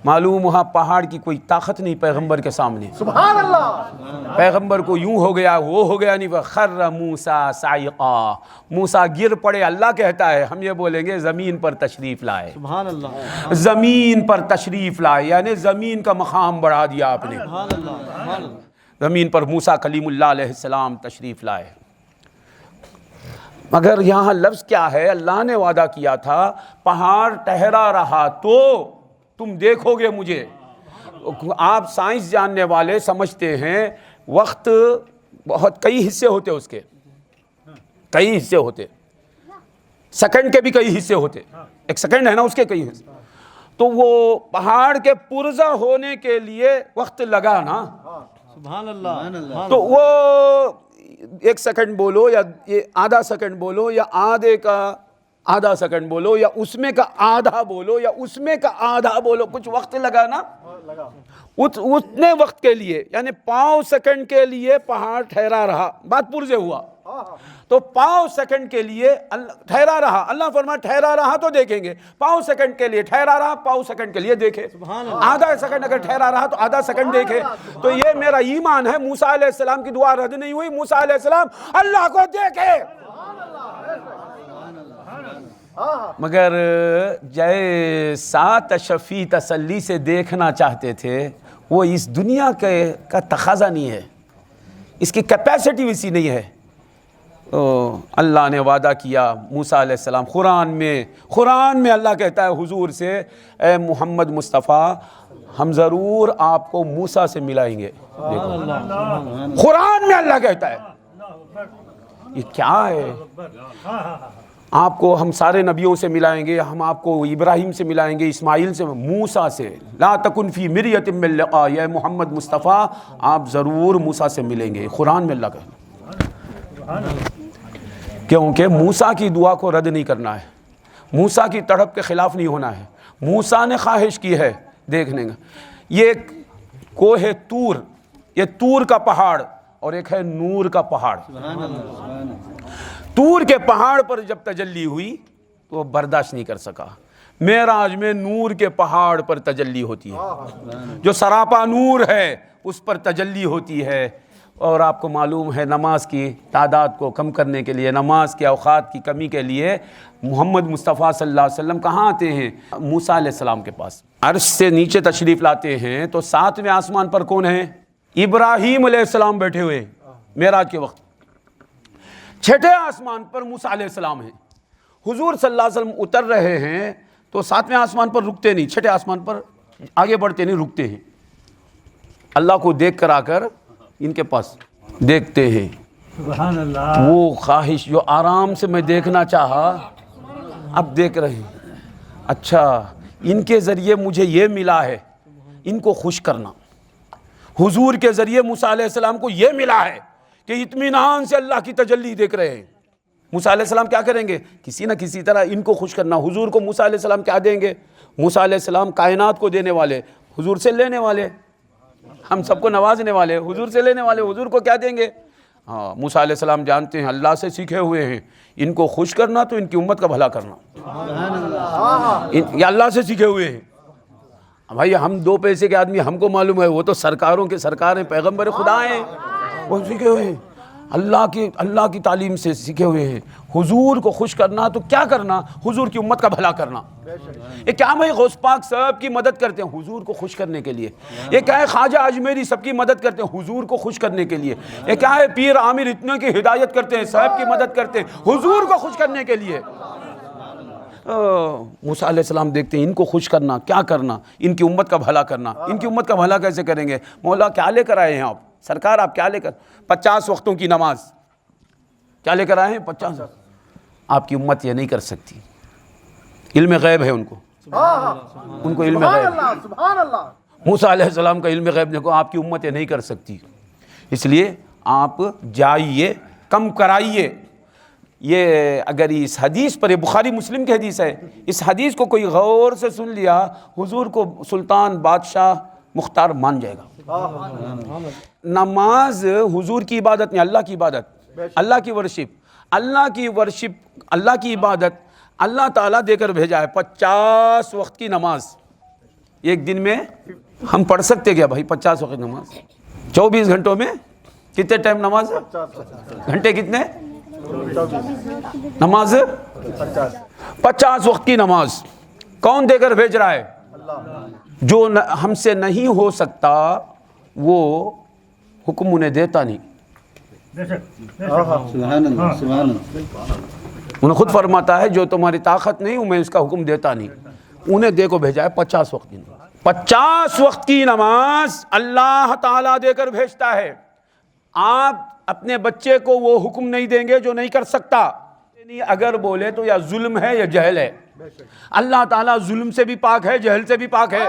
معلوم وہاں پہاڑ کی کوئی طاقت نہیں پیغمبر کے سامنے، سبحان اللہ، پیغمبر کو یوں ہو گیا وہ ہو گیا نہیں، خر موسیٰ صاعقا، موسیٰ گر پڑے، اللہ کہتا ہے، ہم یہ بولیں گے زمین پر تشریف لائے، سبحان اللہ، زمین پر تشریف لائے، یعنی زمین کا مقام بڑھا دیا آپ نے، زمین پر موسیٰ کلیم اللہ علیہ السلام تشریف لائے۔ مگر یہاں لفظ کیا ہے؟ اللہ نے وعدہ کیا تھا پہاڑ ٹھہرا رہا تو تم دیکھو گے مجھے۔ آپ سائنس جاننے والے سمجھتے ہیں وقت بہت کئی حصے ہوتے اس کے، کئی حصے ہوتے، سیکنڈ کے بھی کئی حصے ہوتے، ایک سیکنڈ ہے نا اس کے کئی حصے، تو وہ پہاڑ کے پرزہ ہونے کے لیے وقت لگا نا، سبحان اللہ، تو وہ 1 سیکنڈ بولو یا یہ آدھا سیکنڈ بولو یا آدھے کا آدھا سیکنڈ بولو یا اس میں کا آدھا بولو یا اس میں کا آدھا بولو، کچھ وقت لگا نا، اتنے وقت کے لیے یعنی 5 سیکنڈ کے لیے پہاڑ ٹھہرا رہا، بات پرزے ہوا تو 5 سیکنڈ کے لیے ٹھہرا رہا، اللہ فرمایا ٹھہرا رہا تو دیکھیں گے، 5 سیکنڈ کے لیے ٹھہرا رہا، 5 سیکنڈ کے لیے دیکھے، آدھا سیکنڈ اگر ٹھہرا رہا تو آدھا سیکنڈ دیکھے۔ تو یہ میرا ایمان ہے، موسیٰ علیہ السلام کی دعا رد نہیں ہوئی، موسیٰ علیہ السلام اللہ کو دیکھے، مگر جیسا تشفی تسلی سے دیکھنا چاہتے تھے وہ اس دنیا کا تقاضا نہیں ہے، اس کی کیپیسٹی ویسی نہیں ہے۔ اللہ نے وعدہ کیا موسیٰ علیہ السلام، قرآن میں اللہ کہتا ہے حضور سے، اے محمد مصطفیٰ ہم ضرور آپ کو موسیٰ سے ملائیں گے۔ قرآن میں اللہ کہتا ہے، یہ کیا ہے؟ آپ کو ہم سارے نبیوں سے ملائیں گے، ہم آپ کو ابراہیم سے ملائیں گے، اسماعیل سے، موسیٰ سے، لا تکن فی مریۃ من لقاء، اے محمد مصطفیٰ آپ ضرور موسیٰ سے ملیں گے۔ قرآن میں اللہ کہتا ہے، کیونکہ موسیٰ کی دعا کو رد نہیں کرنا ہے، موسیٰ کی تڑپ کے خلاف نہیں ہونا ہے۔ موسیٰ نے خواہش کی ہے دیکھنے کا، یہ کوہ طور، یہ طور کا پہاڑ اور ایک ہے نور کا پہاڑ۔ طور کے پہاڑ پر جب تجلی ہوئی تو وہ برداشت نہیں کر سکا، معراج میں نور کے پہاڑ پر تجلی ہوتی ہے، جو سراپا نور ہے اس پر تجلی ہوتی ہے۔ اور آپ کو معلوم ہے نماز کی تعداد کو کم کرنے کے لیے، نماز کے اوقات کی کمی کے لیے محمد مصطفیٰ صلی اللہ علیہ وسلم کہاں آتے ہیں؟ موسیٰ علیہ السلام کے پاس، عرش سے نیچے تشریف لاتے ہیں تو 7ویں آسمان پر کون ہیں؟ ابراہیم علیہ السلام بیٹھے ہوئے معراج کے وقت، 6ٹھے آسمان پر موسیٰ علیہ السلام ہیں، حضور صلی اللہ علیہ وسلم اتر رہے ہیں تو 7ویں آسمان پر رکتے نہیں، 6ٹھے آسمان پر آگے بڑھتے نہیں، رکتے ہیں، اللہ کو دیکھ کر آ کر ان کے پاس دیکھتے ہیں۔ سبحان اللہ، وہ خواہش جو آرام سے میں دیکھنا چاہا اب دیکھ رہے ہیں، اچھا ان کے ذریعے مجھے یہ ملا ہے، ان کو خوش کرنا، حضور کے ذریعے موسیٰ علیہ السلام کو یہ ملا ہے کہ اطمینان سے اللہ کی تجلی دیکھ رہے ہیں۔ موسیٰ علیہ السلام کیا کریں گے؟ کسی نہ کسی طرح ان کو خوش کرنا۔ حضور کو موسیٰ علیہ السلام کیا دیں گے؟ موسیٰ علیہ السلام کائنات کو دینے والے، حضور سے لینے والے، ہم سب کو نوازنے والے، حضور سے لینے والے، حضور کو کیا دیں گے؟ ہاں، موسیٰ علیہ السلام جانتے ہیں اللہ سے سیکھے ہوئے ہیں، ان کو خوش کرنا تو ان کی امت کا بھلا کرنا، یہ اللہ سے سیکھے ہوئے ہیں۔ بھائی ہم 2 پیسے کے آدمی، ہم کو معلوم ہے وہ تو سرکاروں کے سرکار ہیں، پیغمبر خدا ہیں، وہ سیکھے ہوئے ہیں، اللہ کی تعلیم سے سیکھے ہوئے ہیں۔ حضور کو خوش کرنا تو کیا کرنا؟ حضور کی امت کا بھلا کرنا۔ یہ کیا بھائی غوث پاک سب کی مدد کرتے ہیں حضور کو خوش کرنے کے لیے، یہ کیا ہے خواجہ اجمیری سب کی مدد کرتے ہیں حضور کو خوش کرنے کے لیے، یہ کیا ہے پیر عامر اتنے کی ہدایت کرتے ہیں، سب کی مدد کرتے ہیں حضور کو خوش کرنے کے لیے۔ موسیٰ علیہ السلام دیکھتے ہیں ان کو خوش کرنا، کیا کرنا؟ ان کی امت کا بھلا کرنا۔ ان کی امت کا بھلا کیسے کریں گے؟ مولا کیا لے کر آئے ہیں آپ؟ سرکار آپ کیا لے کر؟ 50 وقتوں کی نماز کیا لے کر آئے ہیں؟ 50۔ آپ کی امت یہ نہیں کر سکتی، علم غیب ہے ان کو علم غیب۔ سبحان اللہ، موسیٰ علیہ السلام کا علم غیب دیکھو، آپ کی امت یہ نہیں کر سکتی، اس لیے آپ جائیے، کم کرائیے۔ یہ اگر اس حدیث پر، یہ بخاری مسلم کی حدیث ہے، اس حدیث کو کوئی غور سے سن لیا حضور کو سلطان بادشاہ مختار مان جائے گا۔ نماز حضور کی عبادت نہیں، اللہ کی عبادت، اللہ کی ورشپ، اللہ کی عبادت اللہ تعالیٰ دے کر بھیجا ہے۔ 50 وقت کی نماز ایک دن میں ہم پڑھ سکتے کیا بھائی؟ 50 وقت نماز 24 گھنٹوں میں کتنے ٹائم نماز؟ گھنٹے کتنے نماز؟ 50 وقت کی نماز کون دے کر بھیج رہا ہے؟ جو ہم سے نہیں ہو سکتا وہ حکم انہیں دیتا نہیں، انہیں خود فرماتا ہے جو تمہاری طاقت نہیں ہوں میں اس کا حکم دیتا نہیں، انہیں دے کو بھیجا ہے 50 وقت کی نماز۔ 50 وقت کی نماز اللہ تعالیٰ دے کر بھیجتا ہے۔ آپ اپنے بچے کو وہ حکم نہیں دیں گے جو نہیں کر سکتا، اگر بولے تو یا ظلم ہے یا جہل ہے. اللہ تعالیٰ ظلم سے بھی پاک ہے، جہل سے بھی پاک ہے.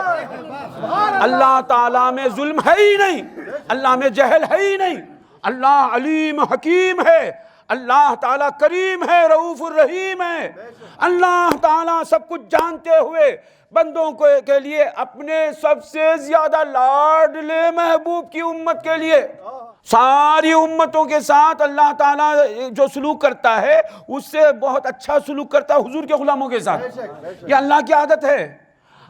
اللہ تعالیٰ میں ظلم ہے ہی نہیں، اللہ میں جہل ہے ہی نہیں. اللہ علیم حکیم ہے، اللہ تعالیٰ کریم ہے، رؤوف الرحیم ہے. اللہ تعالیٰ سب کچھ جانتے ہوئے بندوں کے لیے اپنے سب سے زیادہ لاڈلے محبوب کی امت کے لیے ساری امتوں کے ساتھ اللہ تعالیٰ جو سلوک کرتا ہے اس سے بہت اچھا سلوک کرتا ہے حضور کے غلاموں کے ساتھ. یہ اللہ کی عادت ہے.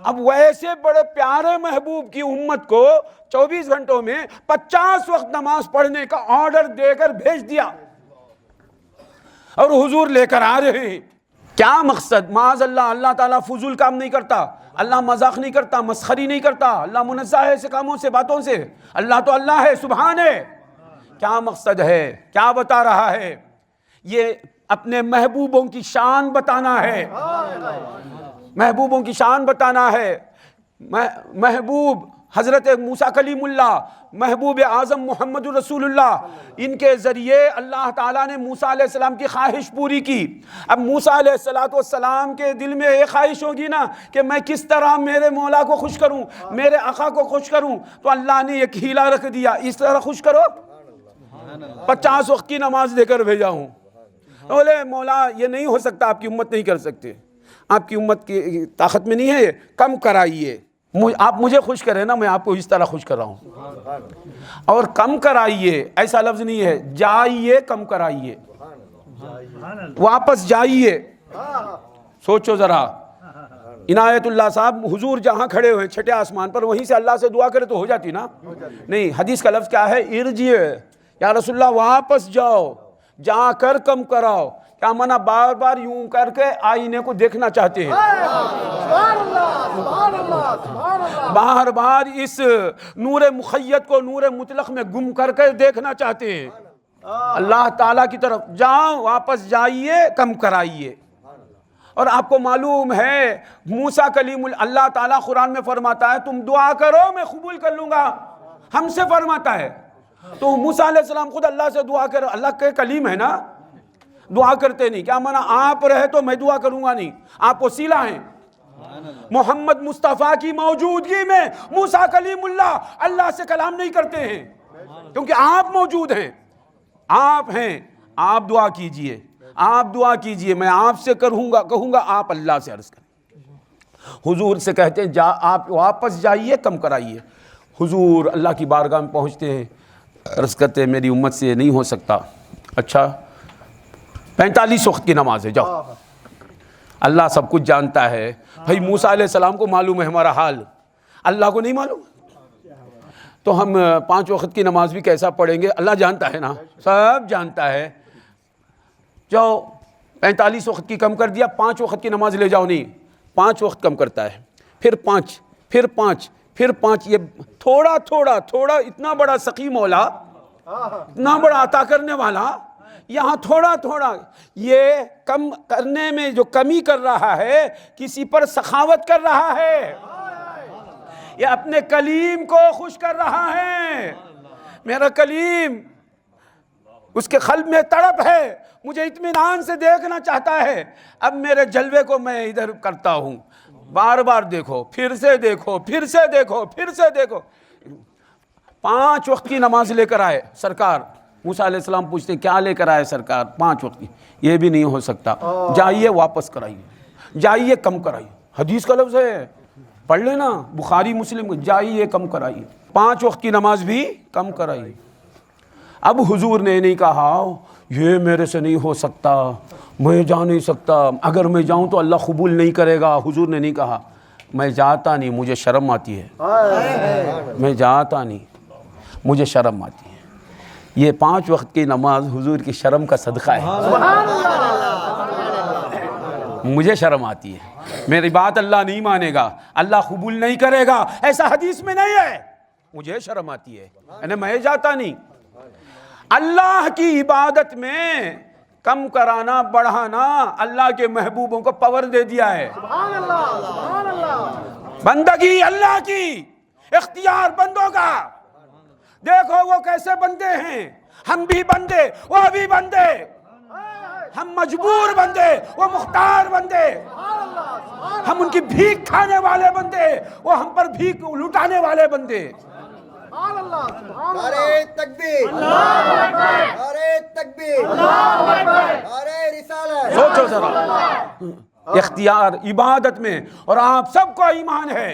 اب ویسے بڑے پیارے محبوب کی امت کو 24 گھنٹوں میں 50 وقت نماز پڑھنے کا آرڈر دے کر بھیج دیا اور حضور لے کر آ رہے ہیں. کیا مقصد؟ معاذ اللہ، اللہ تعالیٰ فضول کام نہیں کرتا، اللہ مذاق نہیں کرتا، مسخری نہیں کرتا، اللہ منزہ ہے ایسے کاموں سے، باتوں سے. اللہ تو اللہ ہے، سبحان ہے. کیا مقصد ہے؟ کیا بتا رہا ہے؟ یہ اپنے محبوبوں کی شان بتانا ہے، محبوبوں کی شان بتانا ہے. محبوب حضرت موسیٰ کلیم اللہ، محبوب اعظم محمد رسول اللہ، ان کے ذریعے اللہ تعالیٰ نے موسیٰ علیہ السلام کی خواہش پوری کی. اب موسیٰ علیہ السلام کے دل میں ایک خواہش ہوگی نا کہ میں کس طرح میرے مولا کو خوش کروں، میرے آقا کو خوش کروں. تو اللہ نے ایک ہیلا رکھ دیا، اس طرح خوش کرو، 50 وقت کی نماز دے کر بھیجا ہوں. بولے مولا یہ نہیں ہو سکتا، آپ کی امت نہیں کر سکتے، آپ کی امت کی طاقت میں نہیں ہے، کم کرائیے. آپ مجھے خوش کریں نا، میں آپ کو اس طرح خوش کر رہا ہوں. اور کم کرائیے ایسا لفظ نہیں ہے، جائیے کم کرائیے، واپس جائیے. سوچو ذرا، عنایت اللہ صاحب حضور جہاں کھڑے ہوئے چھٹے آسمان پر، وہیں سے اللہ سے دعا کرے تو ہو جاتی نا. نہیں، حدیث کا لفظ کیا ہے؟ ارجیے یا رسول اللہ، واپس جاؤ، جا کر کم کراؤ. کیا منع؟ بار بار یوں کر کے آئینے کو دیکھنا چاہتے ہیں، بار بار اس نور مخیت کو نور مطلق میں گم کر کے دیکھنا چاہتے ہیں. اللہ تعالیٰ کی طرف جاؤ، واپس جائیے، کم کرائیے. اور آپ کو معلوم ہے موسیٰ کلیم اللہ تعالیٰ قرآن میں فرماتا ہے تم دعا کرو میں قبول کر لوں گا، ہم سے فرماتا ہے. تو موسیٰ علیہ السلام خود اللہ سے دعا کرو، اللہ کے کلیم ہے نا، دعا کرتے نہیں. کیا منع؟ آپ رہے تو میں دعا کروں گا نہیں، آپ وسیلہ ہیں. محمد مصطفیٰ کی موجودگی میں موسیٰ کلیم اللہ سے کلام نہیں کرتے ہیں، کیونکہ آپ موجود ہیں، آپ ہیں. آپ دعا کیجئے، آپ دعا کیجئے، میں آپ سے کہوں گا، آپ اللہ سے عرض کریں. حضور سے کہتے ہیں آپ واپس جائیے، کم کرائیے. حضور اللہ کی بارگاہ میں پہنچتے ہیں، عرض کرتے ہیں میری امت سے نہیں ہو سکتا. اچھا 45 وقت کی نماز ہے، جاؤ. اللہ سب کچھ جانتا ہے. بھائی موسیٰ علیہ السلام کو معلوم ہے ہمارا حال، اللہ کو نہیں معلوم. تو ہم 5 وقت کی نماز بھی کیسا پڑھیں گے؟ اللہ جانتا ہے نا، سب جانتا ہے. جاؤ 45 وقت کی کم کر دیا، 5 وقت کی نماز لے جاؤ. نہیں، 5 وقت کم کرتا ہے، پھر 5، پھر 5، پھر 5. یہ تھوڑا تھوڑا تھوڑا، اتنا بڑا سخی مولا، اتنا بڑا عطا کرنے والا، یہاں تھوڑا تھوڑا یہ کم کرنے میں جو کمی کر رہا ہے، کسی پر سخاوت کر رہا ہے، یہ اپنے کلیم کو خوش کر رہا ہے. میرا کلیم، اس کے قلب میں تڑپ ہے، مجھے اطمینان سے دیکھنا چاہتا ہے. اب میرے جلوے کو میں ادھر کرتا ہوں، بار بار دیکھو، پھر سے دیکھو، پھر سے دیکھو، پھر سے دیکھو. 5 وقت کی نماز لے کر آئے سرکار. موسیٰ علیہ السلام پوچھتے ہیں کیا لے کر آئے سرکار؟ 5 وقت کی. یہ بھی نہیں ہو سکتا، جائیے واپس کرائیے، جائیے کم کرائیے. حدیث کا لفظ ہے، پڑھ لینا، بخاری مسلم. جائیے کم کرائیے، 5 وقت کی نماز بھی کم کرائیے. اب حضور نے نہیں کہا یہ میرے سے نہیں ہو سکتا، میں جا نہیں سکتا، اگر میں جاؤں تو اللہ قبول نہیں کرے گا. حضور نے نہیں کہا میں جاتا نہیں، مجھے شرم آتی ہے، میں جاتا نہیں، مجھے شرم آتی ہے. یہ 5 وقت کی نماز حضور کی شرم کا صدقہ ہے. مجھے شرم آتی ہے، میری بات اللہ نہیں مانے گا، اللہ قبول نہیں کرے گا، ایسا حدیث میں نہیں ہے. مجھے شرم آتی ہے، یعنی میں جاتا نہیں. اللہ کی عبادت میں کم کرانا بڑھانا اللہ کے محبوبوں کو پاور دے دیا ہے. بندگی اللہ کی، اختیار بندوں کا. دیکھو وہ کیسے بندے ہیں، ہم بھی بندے، وہ بھی بندے. ہم مجبور بندے، وہ مختار بندے، ہم ان کی بھیک کھانے والے بندے، وہ ہم پر بھیک لٹانے والے بندے۔ نعرہ تکبیر، نعرہ تکبیر، نعرہ رسالت۔ سوچو ذرا، اختیار عبادت میں، اور آپ سب کو ایمان ہے،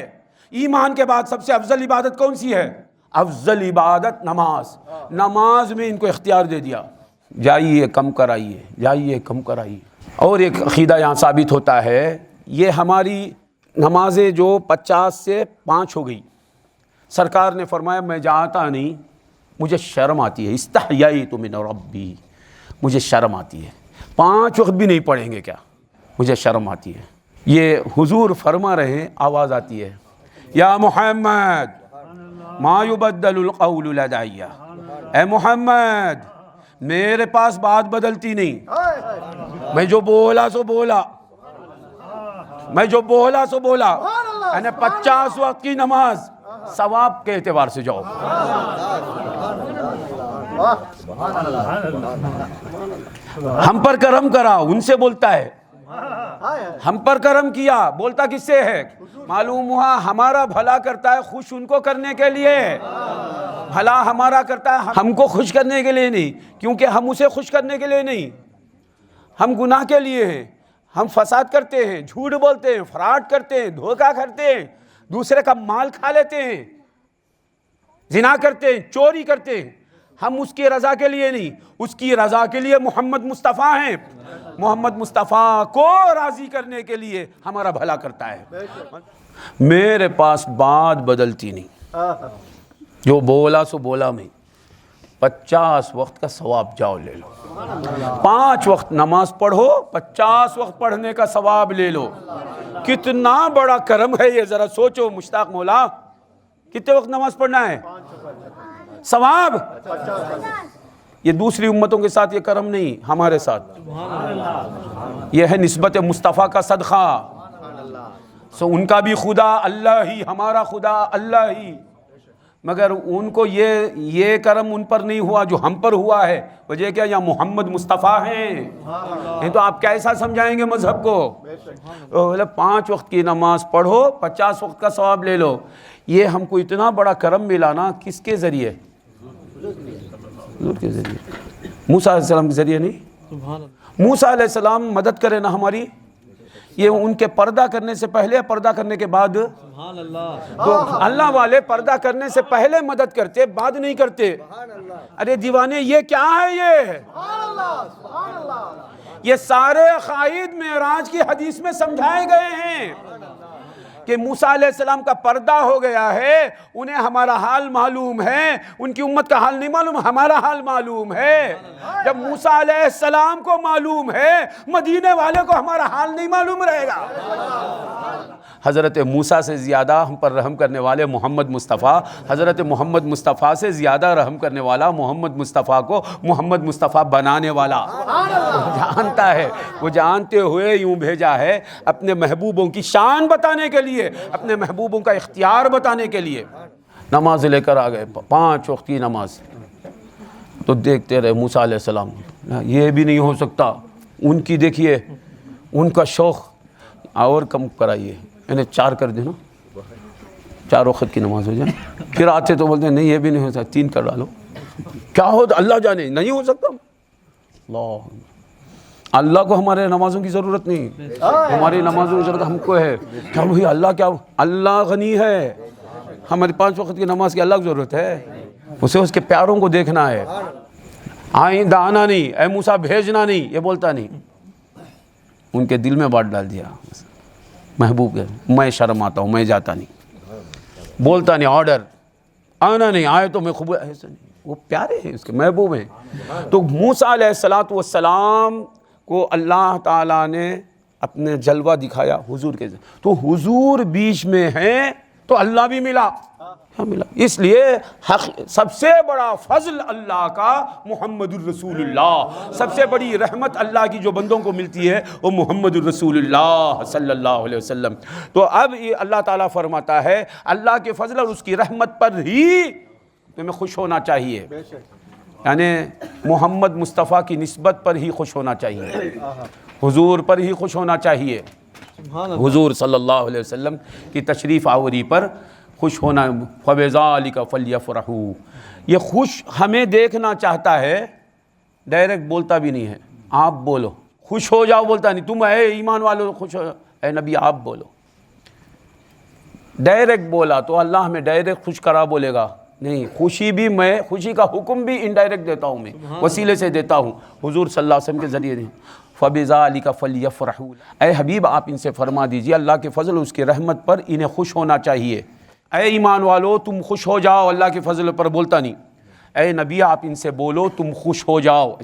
ایمان کے بعد سب سے افضل عبادت کون سی ہے؟ افضل عبادت نماز۔ نماز میں ان کو اختیار دے دیا، جائیے کم کرائیے، جائیے کم کرائیے۔ اور ایک عقیدہ یہاں ثابت ہوتا ہے، یہ ہماری نمازیں جو 50 سے 5 ہو گئی، سرکار نے فرمایا میں جاتا نہیں، مجھے شرم آتی ہے، استحییت من ربی، مجھے شرم آتی ہے، 5 وقت بھی نہیں پڑھیں گے کیا، مجھے شرم آتی ہے۔ یہ حضور فرما رہے ہیں، آواز آتی ہے، یا محمد ما یبدل القول لدی، اے محمد میرے پاس بات بدلتی نہیں، میں جو بولا سو بولا، میں جو بولا سو بولا۔ یعنی 50 وقت کی نماز ثواب کے اعتبار سے جاؤ۔ ہم پر کرم کرا، ان سے بولتا ہے، ہم پر کرم کیا، بولتا کس سے ہے؟ معلوم ہوا ہمارا بھلا کرتا ہے خوش ان کو کرنے کے لیے، بھلا ہمارا کرتا ہے ہم کو خوش کرنے کے لیے نہیں، کیونکہ ہم اسے خوش کرنے کے لیے نہیں، ہم گناہ کے لیے ہیں، ہم فساد کرتے ہیں، جھوٹ بولتے ہیں، فراڈ کرتے ہیں، دھوکہ کرتے ہیں، دوسرے کا مال کھا لیتے ہیں، زنا کرتے ہیں، چوری کرتے ہیں، ہم اس کی رضا کے لیے نہیں، اس کی رضا کے لیے محمد مصطفیٰ ہیں، محمد مصطفیٰ کو راضی کرنے کے لیے ہمارا بھلا کرتا ہے۔ میرے پاس بات بدلتی نہیں، جو بولا سو بولا میں، 50 وقت کا ثواب جاؤ لے لو، 5 وقت نماز پڑھو، 50 وقت پڑھنے کا ثواب لے لو۔ کتنا بڑا کرم ہے یہ، ذرا سوچو مشتاق مولا، کتنے وقت نماز پڑھنا ہے؟ ثواب۔ یہ دوسری امتوں کے ساتھ یہ کرم نہیں، ہمارے ساتھ یہ ہے نسبت مصطفیٰ کا صدقہ۔ ان کا بھی خدا اللہ ہی، ہمارا خدا اللہ ہی، مگر ان کو یہ کرم ان پر نہیں ہوا جو ہم پر ہوا ہے۔ وجہ کیا؟ یا محمد مصطفیٰ ہیں، نہیں تو آپ کیسا سمجھائیں گے مذہب کو؟ 5 وقت کی نماز پڑھو، 50 وقت کا ثواب لے لو۔ یہ ہم کو اتنا بڑا کرم ملا نا، کس کے ذریعے؟ حضور کے ذریعے، موسیٰ علیہ السلام کے ذریعے نہیں؟ موسیٰ علیہ السلام مدد کرے نا ہماری، یہ ان کے پردہ کرنے سے پہلے، پردہ کرنے کے بعد؟ تو اللہ والے پردہ کرنے سے پہلے مدد کرتے، بعد نہیں کرتے۔ ارے دیوانے، یہ کیا ہے؟ یہ سارے عقائد معراج کی حدیث میں سمجھائے گئے ہیں کہ موسیٰ علیہ السلام کا پردہ ہو گیا ہے، انہیں ہمارا حال معلوم ہے، ان کی امت کا حال نہیں معلوم، ہمارا حال معلوم ہے۔ جب موسیٰ علیہ السلام کو معلوم ہے، مدینے والے کو ہمارا حال نہیں معلوم رہے گا۔ حضرت موسیٰ سے زیادہ ہم پر رحم کرنے والے محمد مصطفیٰ، حضرت محمد مصطفیٰ سے زیادہ رحم کرنے والا محمد مصطفیٰ کو محمد مصطفیٰ بنانے والا جانتا ہے، وہ جانتے ہوئے یوں بھیجا ہے اپنے محبوبوں کی شان بتانے کے لیے، اپنے محبوبوں کا اختیار بتانے کے لیے۔ نماز لے کر آ گئے، 5 وقت کی نماز، تو دیکھتے رہے موسیٰ علیہ السلام، یہ بھی نہیں ہو سکتا، ان کی دیکھیے، ان کا شوق، اور کم کرائیے، یعنی 4 کر دینا، 4 وقت کی نماز ہو جائے۔ پھر آتے تو بولتے ہیں نہیں یہ بھی نہیں ہو سکتا، 3 کر ڈالو، کیا ہو اللہ جانے، نہیں ہو سکتا۔ اللہ کو ہمارے نمازوں کی ضرورت نہیں، ہماری نمازوں کی ضرورت ہم کو ہے۔ کیا بھئی اللہ کیا؟ اللہ غنی ہے، ہماری 5 وقت کی نماز کی اللہ کی ضرورت ہے، اسے اس کے پیاروں کو دیکھنا ہے۔ آئندہ آنا نہیں، اے موسیٰ بھیجنا نہیں، یہ بولتا نہیں، ان کے دل میں بات ڈال دیا محبوب ہے، میں شرم آتا ہوں، میں جاتا نہیں، بولتا نہیں، آرڈر آنا نہیں، آئے تو میں خوب، ایسا نہیں، وہ پیارے ہیں، اس کے محبوب ہیں۔ تو موسیٰ علیہ السلام کو اللہ تعالیٰ نے اپنے جلوہ دکھایا حضور کے ذریعے، تو حضور بیچ میں ہیں تو اللہ بھی ملا، اس لیے سب سے بڑا فضل اللہ کا محمد الرسول اللہ، سب سے بڑی رحمت اللہ کی جو بندوں کو ملتی ہے وہ محمد الرسول اللہ صلی اللہ علیہ وسلم۔ تو اب یہ اللہ تعالیٰ فرماتا ہے اللہ کے فضل اور اس کی رحمت پر ہی تمہیں خوش ہونا چاہیے، یعنی محمد مصطفیٰ کی نسبت پر ہی خوش ہونا چاہیے، حضور پر ہی خوش ہونا چاہیے، حضور صلی اللہ علیہ وسلم کی تشریف آوری پر خوش ہونا۔ فَبِذَلِكَ فَلْيَفْرَحُوا، یہ خوش ہمیں دیکھنا چاہتا ہے، ڈائریکٹ بولتا بھی نہیں ہے، آپ بولو خوش ہو جاؤ، بولتا نہیں تم اے ایمان والو خوش ہو جاؤ، اے نبی آپ بولو۔ ڈائریکٹ بولا تو اللہ ہمیں ڈائریکٹ خوش کرا بولے گا نہیں، خوشی بھی میں، خوشی کا حکم بھی انڈائریکٹ دیتا ہوں، میں وسیلے سے دیتا ہوں، حضور صلی اللہ علیہ وسلم کے ذریعے دیں۔ فَبِذَلِكَ فَلْيَفْرَحُوا، اے حبیب آپ ان سے فرما دیجئے اللہ کے فضل اس کی رحمت پر انہیں خوش ہونا چاہیے۔ اے ایمان والو تم خوش ہو جاؤ اللہ کے فضل پر، بولتا نہیں، اے نبی آپ ان سے بولو تم خوش ہو جاؤ،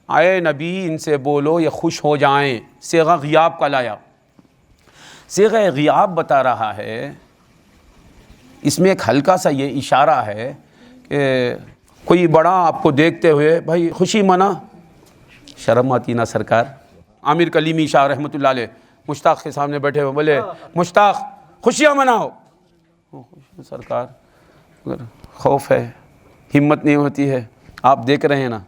اے نبی ان سے بولو یہ خوش ہو جائیں۔ صیغہ غیاب کا لایا، صیغہ غیاب بتا رہا ہے، اس میں ایک ہلکا سا یہ اشارہ ہے کہ کوئی بڑا آپ کو دیکھتے ہوئے بھائی خوشی منا، شرم آتی نا سرکار۔ عامر کلیمی شاہ رحمۃ اللہ علیہ مشتاق کے سامنے بیٹھے ہوئے بولے مشتاق خوشیاں مناؤ، سرکار اگر خوف ہے، ہمت نہیں ہوتی ہے، آپ دیکھ رہے ہیں نا،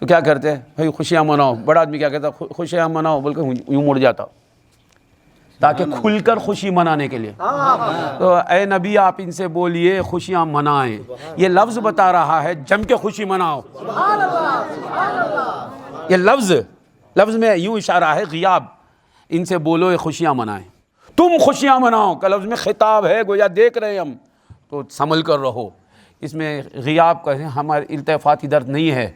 تو کیا کرتے ہیں بھائی خوشیاں مناؤ۔ بڑا آدمی کیا کہتا ہے خوشیاں مناؤ بول کے یوں مڑ جاتا، تاکہ کھل کر خوشی منانے کے لیے۔ تو اے نبی آپ ان سے بولیے خوشیاں منائیں، یہ لفظ بتا رہا ہے جم کے خوشی مناؤ۔ یہ لفظ میں یوں اشارہ ہے غیاب، ان سے بولو یہ خوشیاں منائیں، تم خوشیاں مناؤ کا لفظ میں خطاب ہے، گویا دیکھ رہے ہیں ہم تو سنبھل کر رہو۔ اس میں غیاب کا ہمارے التفاتی درد نہیں ہے،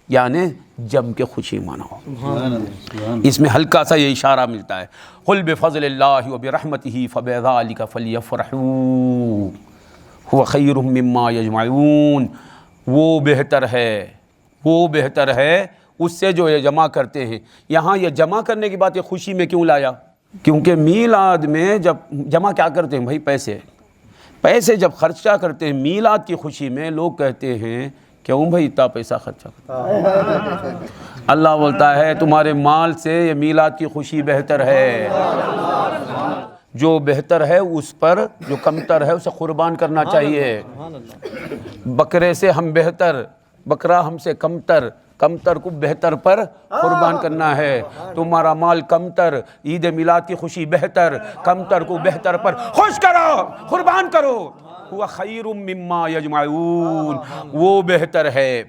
یعنی جم کے خوشی مناؤ، اس میں ہلکا سا یہ اشارہ ملتا ہے۔ قل بفضل اللہ وبرحمتہ فبذلک فلیفرحوا هو خیر مما یجمعون، وہ بہتر ہے اس سے جو یہ جمع کرتے ہیں۔ یہاں یہ جمع کرنے کی بات یہ خوشی میں کیوں لایا؟ کیونکہ میلاد میں جب جمع کیا کرتے ہیں بھائی پیسے جب خرچہ کرتے ہیں میلاد کی خوشی میں، لوگ کہتے ہیں کیوں بھائی اتنا پیسہ خرچہ کرتے؟ اللہ بولتا ہے تمہارے مال سے یہ میلاد کی خوشی بہتر ہے، جو بہتر ہے اس پر، جو کمتر ہے اسے قربان کرنا چاہیے۔ بکرے سے ہم بہتر، بکرا ہم سے کمتر کو بہتر پر قربان کرنا ہے۔ تمہارا مال کمتر، عید میلاد کی خوشی بہتر، کمتر کو بہتر پر خوش کرو، قربان کرو۔ ہوا خیر مما یجمعون، وہ بہتر ہے۔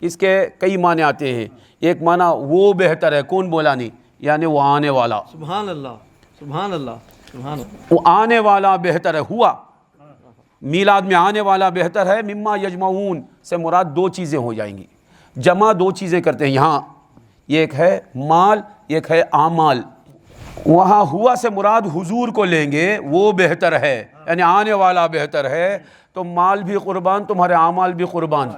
اس کے کئی معنی آتے ہیں، ایک معنی وہ بہتر ہے، کون بولا نہیں، یعنی وہ آنے والا، سبحان اللہ سبحان اللہ سبحان اللہ، وہ آنے والا بہتر ہے۔ ہوا میلاد میں آنے والا بہتر ہے، مما یجمعون سے مراد دو چیزیں ہو جائیں گی، جمع دو چیزیں کرتے ہیں یہاں، ایک ہے مال ایک ہے اعمال۔ وہاں ہوا سے مراد حضور کو لیں گے، وہ بہتر ہے، یعنی آنے والا بہتر ہے، تو مال بھی قربان، تمہارے اعمال بھی قربان،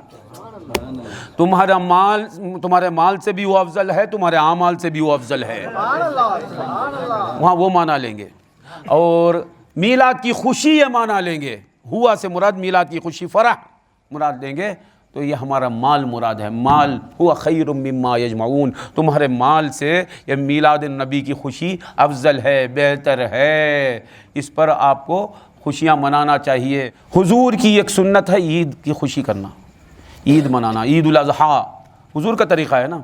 تمہارے مال سے بھی وہ افضل ہے، تمہارے اعمال سے بھی وہ افضل ہے، وہاں وہ معنی لیں گے۔ اور میلاد کی خوشی یہ معنی لیں گے، ہوا سے مراد میلاد کی خوشی فرح مراد لیں گے، تو یہ ہمارا مال مراد ہے، مال ہوا خیر مما یجمعون، تمہارے مال سے یہ میلاد النبی کی خوشی افضل ہے، بہتر ہے، اس پر آپ کو خوشیاں منانا چاہیے۔ حضور کی ایک سنت ہے عید کی خوشی کرنا، عید منانا، عید الاضحیٰ حضور کا طریقہ ہے نا۔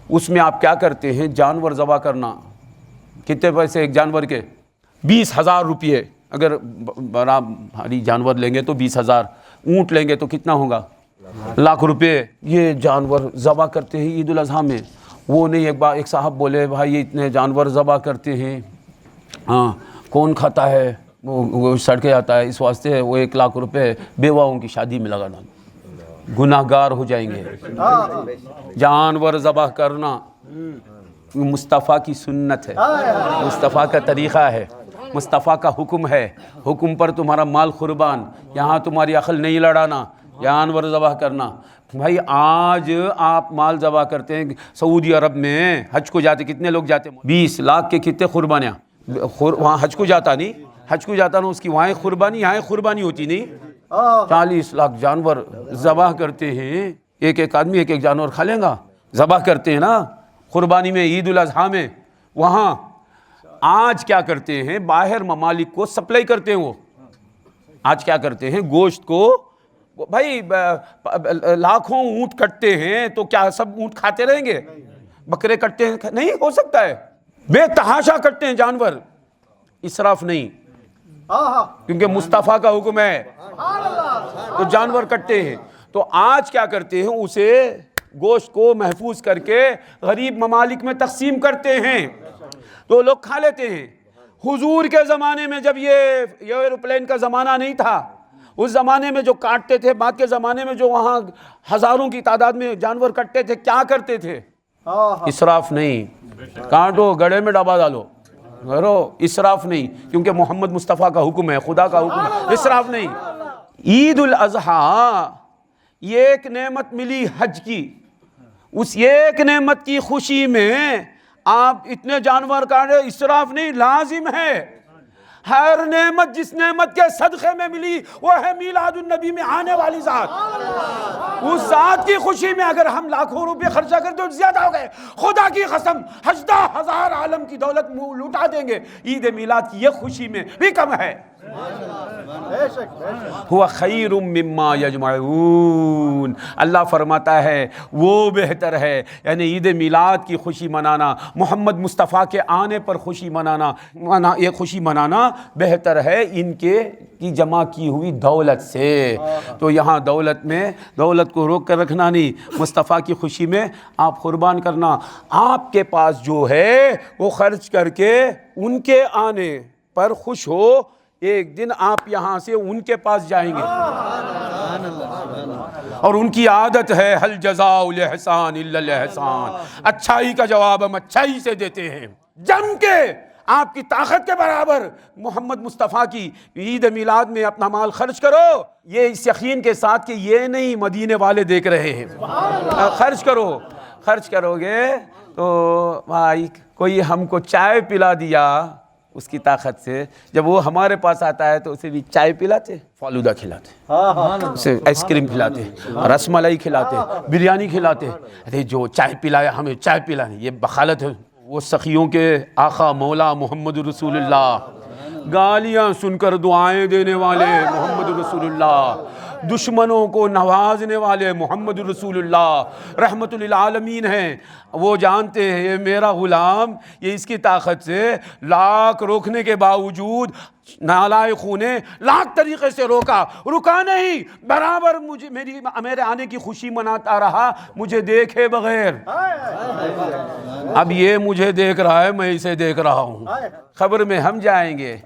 اس میں آپ کیا کرتے ہیں، جانور ذبح کرنا۔ کتنے پیسے ایک جانور کے؟ 20,000 روپئے، اگر بڑا بھاری جانور لیں گے تو 20,000، اونٹ لیں گے تو کتنا ہوگا؟ 1,00,000 روپے۔ یہ جانور ذبح کرتے ہیں عید الاضحیٰ میں۔ وہ نہیں، ایک صاحب بولے بھائی یہ اتنے جانور ذبح کرتے ہیں، ہاں کون کھاتا ہے، وہ سڑ کے آتا ہے، اس واسطے وہ 1,00,000 روپے بیواؤں کی شادی میں لگا ڈال، گناہ گار ہو جائیں گے۔ جانور ذبح کرنا مصطفیٰ کی سنت ہے، مصطفیٰ کا طریقہ ہے، مصطفیٰ کا حکم ہے، حکم پر تمہارا مال قربان، یہاں تمہاری عقل نہیں لڑانا، جانور ذبح کرنا۔ بھائی آج آپ مال ذبح کرتے ہیں، سعودی عرب میں حج کو جاتے کتنے لوگ جاتے ہیں؟ 20 لاکھ کے کتنے قربانیاں، وہاں حج کو جاتا نہیں، حج کو جاتا نا اس کی وہاں قربانی، یہاں قربانی ہوتی نہیں۔ 40 لاکھ جانور ذبح کرتے ہیں، ایک آدمی ایک جانور کھا لیں گا، ذبح کرتے ہیں نا قربانی میں، عید الاضحیٰ میں۔ وہاں آج کیا کرتے ہیں، باہر ممالک کو سپلائی کرتے ہیں، وہ آج کیا کرتے ہیں، گوشت کو بھائی لاکھوں اونٹ کٹتے ہیں تو کیا سب اونٹ کھاتے رہیں گے؟ بکرے کٹتے ہیں، نہیں ہو سکتا ہے، بے تحاشا کٹتے ہیں جانور، اسراف نہیں، کیونکہ مصطفیٰ کا حکم ہے تو جانور کٹتے ہیں۔ تو آج کیا کرتے ہیں، اسے گوشت کو محفوظ کر کے غریب ممالک میں تقسیم کرتے ہیں تو لوگ کھا لیتے ہیں۔ حضور کے زمانے میں جب یہ ایروپلین کا زمانہ نہیں تھا، اس زمانے میں جو کاٹتے تھے، بعد کے زمانے میں جو وہاں ہزاروں کی تعداد میں جانور کٹتے تھے، کیا کرتے تھے؟ اسراف نہیں، کاٹو گڑھے میں ڈبا ڈالو، اسراف نہیں، کیونکہ محمد مصطفیٰ کا حکم ہے، خدا کا حکم ہے، اسراف نہیں۔ عید الاضحیٰ یہ ایک نعمت ملی حج کی، اس ایک نعمت کی خوشی میں آپ اتنے جانور کاٹے، اسراف نہیں، لازم ہے۔ ہر نعمت جس نعمت کے صدقے میں ملی وہ ہے میلاد النبی میں آنے والی ذات، اس ذات کی خوشی میں اگر ہم لاکھوں روپے خرچہ کرتے تو زیادہ ہو گئے، خدا کی قسم 18,000 عالم کی دولت لوٹا دیں گے، عید میلاد کی یہ خوشی میں بھی کم ہے۔ ہوا خیر مما یجمعون، اللہ فرماتا ہے وہ بہتر ہے، یعنی عید میلاد کی خوشی منانا، محمد مصطفیٰ کے آنے پر خوشی منانا، یہ خوشی منانا بہتر ہے ان کی جمع کی ہوئی دولت سے۔ تو یہاں دولت کو روک کر رکھنا نہیں، مصطفیٰ کی خوشی میں آپ قربان کرنا، آپ کے پاس جو ہے وہ خرچ کر کے ان کے آنے پر خوش ہو، ایک دن آپ یہاں سے ان کے پاس جائیں گے، اور ان کی عادت ہے حل جزاء الاحسان الا الاحسان، اچھائی کا جواب ہم اچھائی سے دیتے ہیں، جم کے آپ کی طاقت کے برابر محمد مصطفیٰ کی عید میلاد میں اپنا مال خرچ کرو، یہ اس یقین کے ساتھ کہ یہ نہیں مدینے والے دیکھ رہے ہیں، خرچ کرو گے تو بھائی کوئی ہم کو چائے پلا دیا اس کی طاقت سے، جب وہ ہمارے پاس آتا ہے تو اسے بھی چائے پلاتے، فالودہ کھلاتے، اسے آئس کریم کھلاتے، رس ملائی کھلاتے، بریانی کھلاتے، ارے جو چائے پلایا ہمیں چائے پلانی، یہ بخالت ہے۔ وہ سخیوں کے آقا مولا محمد رسول اللہ، گالیاں سن کر دعائیں دینے والے محمد رسول اللہ، دشمنوں کو نوازنے والے محمد رسول اللہ رحمت للعالمین ہیں۔ وہ جانتے ہیں یہ میرا غلام، یہ اس کی طاقت سے لاکھ روکنے کے باوجود نالائقوں نے لاکھ طریقے سے رکا نہیں، برابر میرے آنے کی خوشی مناتا رہا، مجھے دیکھے بغیر۔ اب یہ مجھے دیکھ رہا ہے، میں اسے دیکھ رہا ہوں، خبر میں ہم جائیں گے،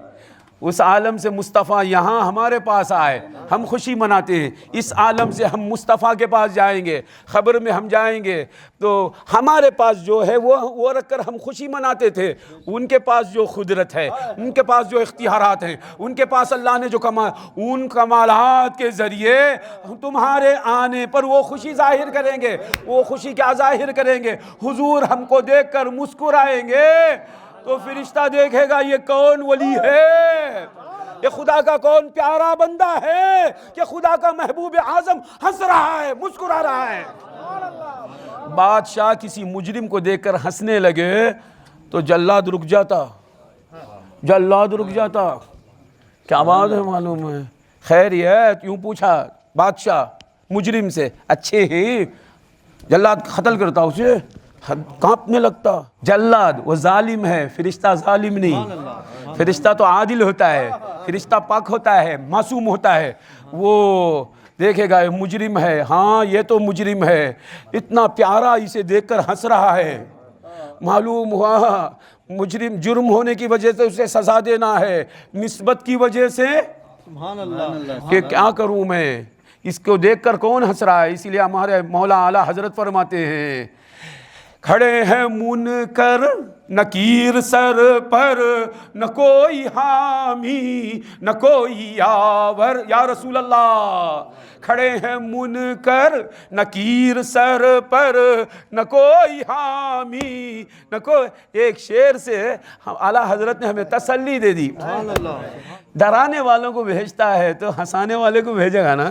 اس عالم سے مصطفیٰ یہاں ہمارے پاس آئے، ہم خوشی مناتے ہیں، اس عالم سے ہم مصطفیٰ کے پاس جائیں گے، خبر میں ہم جائیں گے تو ہمارے پاس جو ہے وہ رکھ کر ہم خوشی مناتے تھے، ان کے پاس جو قدرت ہے، ان کے پاس جو اختیارات ہیں، ان کے پاس اللہ نے جو ان کمالات کے ذریعے تمہارے آنے پر وہ خوشی ظاہر کریں گے۔ وہ خوشی کیا ظاہر کریں گے؟ حضور ہم کو دیکھ کر مسکرائیں گے تو فرشتہ دیکھے گا یہ کون ولی ہے، یہ خدا کا کون پیارا بندہ ہے کہ خدا کا محبوب اعظم ہنس رہا ہے، مسکرا رہا ہے۔ بادشاہ کسی مجرم کو دیکھ کر ہنسنے لگے تو جلاد رک جاتا، کیا بات ہے معلوم ہے، خیریت؟ یوں پوچھا بادشاہ مجرم سے، اچھے ہی؟ جلاد قتل کرتا اسے، کانپنے لگتا۔ جلاد وہ ظالم ہے، فرشتہ ظالم نہیں، فرشتہ تو عادل ہوتا ہے، فرشتہ پاک ہوتا ہے، معصوم ہوتا ہے۔ وہ دیکھے گا یہ مجرم ہے، ہاں یہ تو مجرم ہے، اتنا پیارا اسے دیکھ کر ہنس رہا ہے، معلوم ہوا مجرم جرم ہونے کی وجہ سے اسے سزا دینا ہے، نسبت کی وجہ سے کہ کیا کروں میں، اس کو دیکھ کر کون ہنس رہا ہے۔ اسی لیے ہمارے مولا اعلیٰ حضرت فرماتے ہیں کھڑے ہیں منکر نکیر سر پر، نہ کوئی حامی نہ کوئی یاور، یا رسول اللہ کھڑے ہیں منکر نکیر سر پر، نہ کوئی حامی نہ کوئی۔ ایک شعر سے اعلیٰ حضرت نے ہمیں تسلی دے دی، ڈرانے والوں کو بھیجتا ہے تو ہنسانے والے کو بھیجے گا نا۔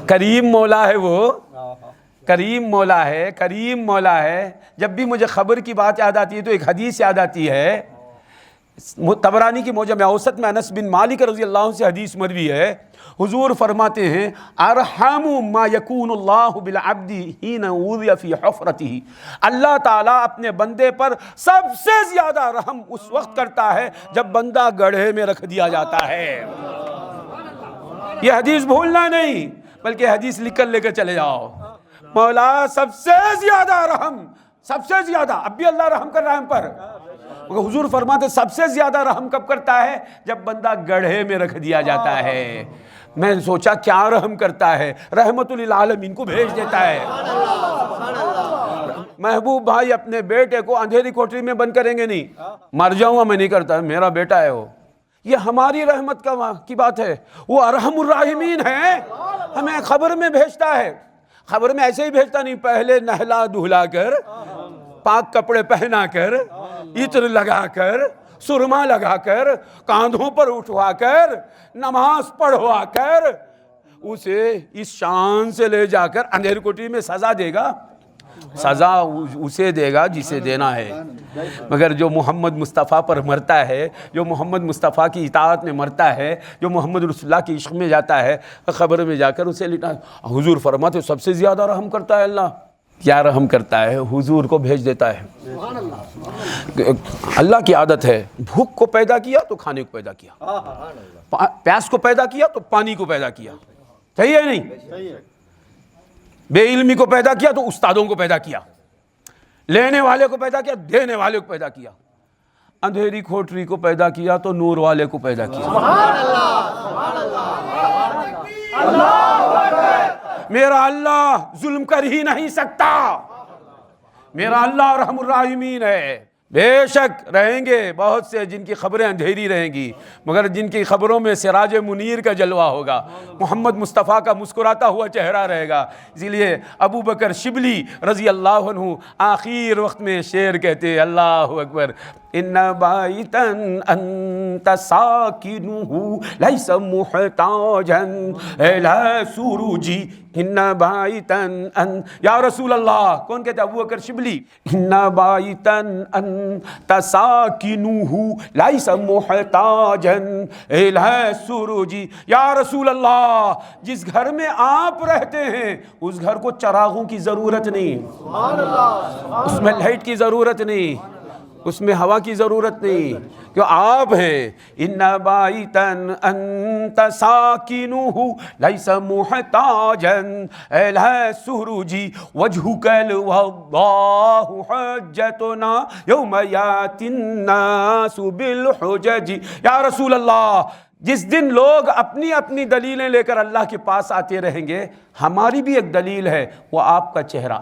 کریم مولا ہے، وہ کریم مولا ہے۔ جب بھی مجھے خبر کی بات یاد آتی ہے تو ایک حدیث یاد آتی ہے، طبرانی کی موجم اوسط میں انس بن مالک رضی اللہ عنہ سے حدیث مروی ہے، حضور فرماتے ہیں ارحم ما یکون اللہ بالعبد حین اوذی فی حفرتہ، اللہ تعالیٰ اپنے بندے پر سب سے زیادہ رحم اس وقت کرتا ہے جب بندہ گڑھے میں رکھ دیا جاتا ہے۔ یہ حدیث بھولنا نہیں، بلکہ حدیث لکھ کر لے کر چلے جاؤ۔ مولا سب سے زیادہ رحم، سب سے زیادہ، اب بھی اللہ رحم کر رہا ہے ہم پر، حضور فرماتے سب سے زیادہ رحم کب کرتا ہے؟ جب بندہ گڑھے میں رکھ دیا جاتا ہے۔ میں نے سوچا کیا رحم کرتا ہے؟ رحمت للعالمین کو بھیج دیتا ہے۔ محبوب بھائی اپنے بیٹے کو اندھیری کوٹری میں بند کریں گے نہیں، مر جاؤں گا میں نہیں کرتا، میرا بیٹا ہے وہ۔ یہ ہماری رحمت کی بات ہے، وہ ارحم الراحمین ہے، ہمیں خبر میں بھیجتا ہے۔ خبر میں ایسے ہی بھیجتا نہیں، پہلے نہلا دھلا کر، پاک کپڑے پہنا کر، عطر لگا کر، سرما لگا کر، کاندھوں پر اٹھوا کر، نماز پڑھوا کر، اسے اس شان سے لے جا کر اندھیری کوٹری میں سزا دے گا۔ سزا اسے دے گا جسے دینا ہے، مگر جو محمد مصطفیٰ پر مرتا ہے، جو محمد مصطفیٰ کی اطاعت میں مرتا ہے، جو محمد رسول اللہ کی عشق میں جاتا ہے، خبر میں جا کر اسے لٹا۔ حضور فرماتے سب سے زیادہ رحم کرتا ہے اللہ۔ کیا رحم کرتا ہے؟ حضور کو بھیج دیتا ہے۔ اللہ کی عادت ہے، بھوک کو پیدا کیا تو کھانے کو پیدا کیا، پیاس کو پیدا کیا تو پانی کو پیدا کیا، صحیح ہے نہیں؟ بے علمی کو پیدا کیا تو استادوں کو پیدا کیا، لینے والے کو پیدا کیا، دینے والے کو پیدا کیا، اندھیری کھوٹری کو پیدا کیا تو نور والے کو پیدا کیا۔ میرا اللہ ظلم کر ہی نہیں سکتا، میرا اللہ رحم الراحمین ہے۔ بے شک رہیں گے بہت سے جن کی خبریں اندھیری رہیں گی، مگر جن کی خبروں میں سراج منیر کا جلوہ ہوگا، محمد مصطفیٰ کا مسکراتا ہوا چہرہ رہے گا۔ اسی لیے ابو بکر شبلی رضی اللہ عنہ آخر وقت میں شعر کہتے، اللہ اکبر، ان بائتا انت ساکنہ لیس محتاجا الی سروجی، ان بائتا یا رسول اللہ، کون کہتے؟ ابو بکر شبلی، ان بائتا انت ساکنہ لیس محتاجا الی سروجی، یا رسول اللہ جس گھر میں آپ رہتے ہیں اس گھر کو چراغوں کی ضرورت نہیں، اس میں لائٹ کی ضرورت نہیں، اس میں ہوا کی ضرورت نہیں، کہ آپ ہیں۔ ان بائتا انت ساکنہ لیس محتاجا الی سروجی وجہک الوضاح حجتنا یوم یاتی الناس بالحجج، یا رسول اللہ جس دن لوگ اپنی اپنی دلیلیں لے کر اللہ کے پاس آتے رہیں گے، ہماری بھی ایک دلیل ہے، وہ آپ کا چہرہ۔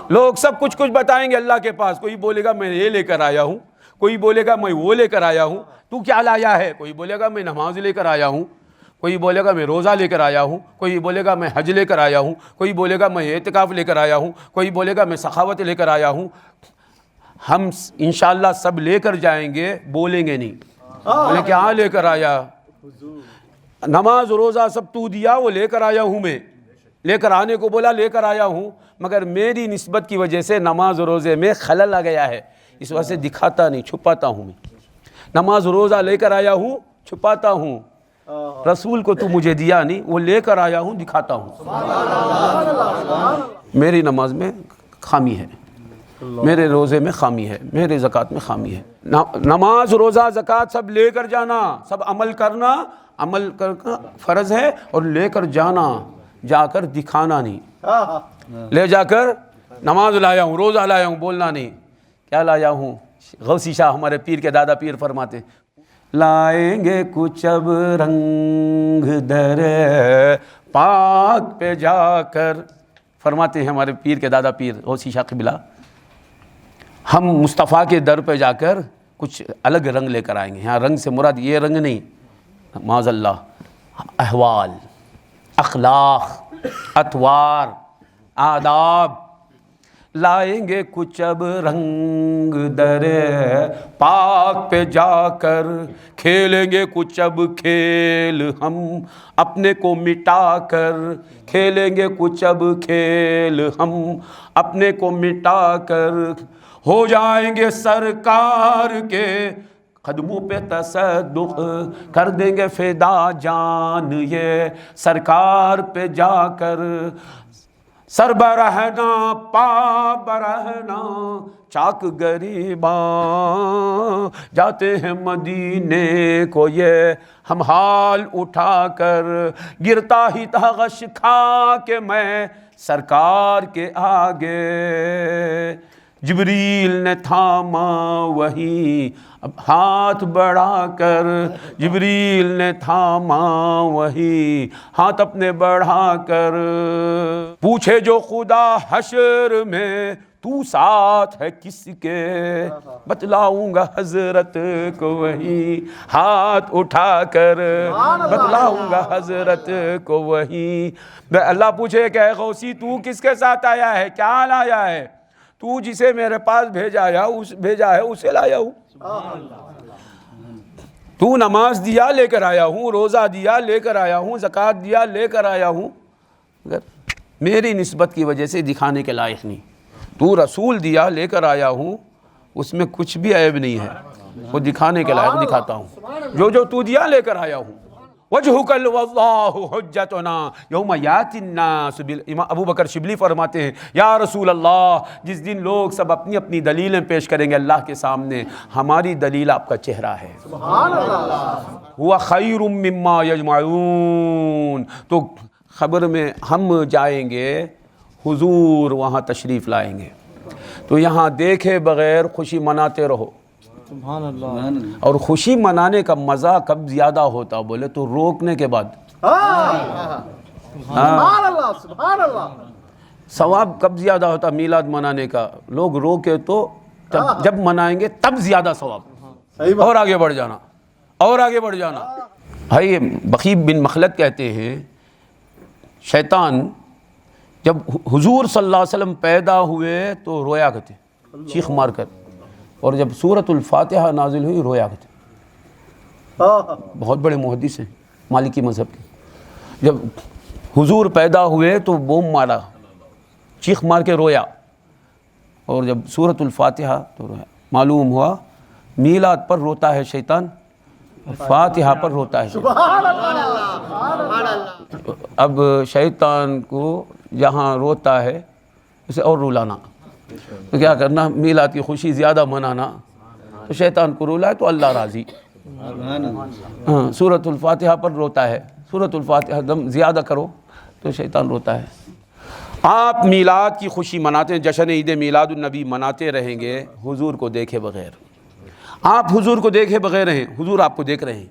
لوگ سب کچھ بتائیں گے اللہ کے پاس، کوئی بولے گا میں یہ لے کر آیا ہوں، کوئی بولے گا میں وہ لے کر آیا ہوں، تو کیا لایا ہے؟ کوئی بولے گا میں نماز لے کر آیا ہوں، کوئی بولے گا میں روزہ لے کر آیا ہوں، کوئی بولے گا میں حج لے کر آیا ہوں، کوئی بولے گا میں اعتکاف لے کر آیا ہوں، کوئی بولے گا میں سخاوت لے کر آیا ہوں۔ ہم انشاءاللہ سب لے کر جائیں گے، بولیں گے نہیں، بولے کیا لے کر آیا؟ نماز روزہ سب تو دیا، وہ لے کر آیا ہوں، میں لے کر آنے کو بولا، لے کر آیا ہوں، مگر میری نسبت کی وجہ سے نماز روزے میں خلل آ گیا ہے، اس وجہ سے دکھاتا نہیں، چھپاتا ہوں۔ میں نماز روزہ لے کر آیا ہوں، چھپاتا ہوں۔ رسول کو تو مجھے دیا نہیں، وہ لے کر آیا ہوں، دکھاتا ہوں۔ میری نماز میں خامی ہے، میرے روزے میں خامی ہے، میرے زکوٰۃ میں خامی ہے۔ نماز روزہ زکوٰۃ سب لے کر جانا، سب عمل کرنا، عمل کرنا فرض ہے، اور لے کر جانا، جا کر دکھانا نہیں۔ لے جا کر نماز لایا ہوں، روزہ لایا ہوں، بولنا نہیں کیا لایا ہوں۔ غوثی شاہ ہمارے پیر کے دادا پیر فرماتے، لائیں گے کچھ اب رنگ در پاک پہ جا کر، فرماتے ہیں ہمارے پیر کے دادا پیر غوثی شاہ قبلہ، ہم مصطفیٰ کے در پہ جا کر کچھ الگ رنگ لے کر آئیں گے۔ یہاں رنگ سے مراد یہ رنگ نہیں، معاذ اللہ، احوال، اخلاق، اطوار، آداب۔ لائیں گے کچھ اب رنگ در پاک پہ جا کر، کھیلیں گے کچھ اب کھیل ہم اپنے کو مٹا کر، کھیلیں گے کچھ اب کھیل ہم اپنے کو مٹا کر، ہو جائیں گے سرکار کے قدموں پہ تصدق، کر دیں گے فدا جان یہ سرکار پہ جا کر، سر برہنا پا برہنا چاک گریباں، جاتے ہیں مدینے کو یہ ہم حال اٹھا کر، گرتا ہی تھا غش کھا کے میں سرکار کے آگے، جبریل نے تھاما وہی اب ہاتھ بڑھا کر، جبریل نے تھاما وہی ہاتھ اپنے بڑھا کر، پوچھے جو خدا حشر میں تو ساتھ ہے کس کے، بتلاؤں گا حضرت کو وہی ہاتھ اٹھا کر، بتلاؤں گا حضرت کو وہی۔ اللہ پوچھے کہ اے غوثی تو کس کے ساتھ آیا ہے، کیا لایا ہے؟ تو جسے میرے پاس بھیجا ہے اسے لایا ہوں، تو نماز دیا لے کر آیا ہوں، روزہ دیا لے کر آیا ہوں، زکوٰۃ دیا لے کر آیا ہوں، مگر میری نسبت کی وجہ سے دکھانے کے لائق نہیں۔ تو رسول دیا لے کر آیا ہوں، اس میں کچھ بھی عیب نہیں ہے، وہ دکھانے کے لائق دکھاتا ہوں، جو تو دیا لے کر آیا ہوں۔ وجہک واللہ حجتنا یوم یاتی الناس، امام ابو بکر شبلی فرماتے ہیں یا رسول اللہ، جس دن لوگ سب اپنی اپنی دلیلیں پیش کریں گے اللہ کے سامنے، ہماری دلیل آپ کا چہرہ ہے۔ سبحان اللہ۔ ہوا خیر مما یجمعون، تو خبر میں ہم جائیں گے، حضور وہاں تشریف لائیں گے، تو یہاں دیکھے بغیر خوشی مناتے رہو۔ سبحان اللہ۔ اور خوشی منانے کا مزہ کب زیادہ ہوتا بولے تو روکنے کے بعد، سبحان اللہ سبحان اللہ۔ ثواب کب زیادہ ہوتا میلاد منانے کا، لوگ روکے تو جب منائیں گے تب زیادہ ثواب، اور آگے بڑھ جانا اور آگے بڑھ جانا۔ بھائی بخیب بن مخلد کہتے ہیں شیطان جب حضور صلی اللہ علیہ وسلم پیدا ہوئے تو رویا کرتے چیخ مار کر، اور جب سورۃ الفاتحہ نازل ہوئی رویا کرتے۔ بہت بڑے محدث ہیں مالکی مذہب کے، جب حضور پیدا ہوئے تو بوم مارا، چیخ مار کے رویا، اور جب سورۃ الفاتحہ تو رویا۔ معلوم ہوا میلاد پر روتا ہے شیطان، فاتحہ پر روتا ہے شیطان۔ اب شیطان کو جہاں روتا ہے اسے اور رلانا، تو کیا کرنا، میلاد کی خوشی زیادہ منانا، تو شیطان کو رلا ہے تو اللہ راضی۔ ہاں سورۃ الفاتحہ پر روتا ہے، سورۃ الفاتحہ دم زیادہ کرو تو شیطان روتا ہے۔ آپ میلاد کی خوشی مناتے ہیں، جشن عید میلاد النبی مناتے رہیں گے حضور کو دیکھے بغیر۔ آپ حضور کو دیکھے بغیر ہیں، حضور آپ کو دیکھ رہے ہیں،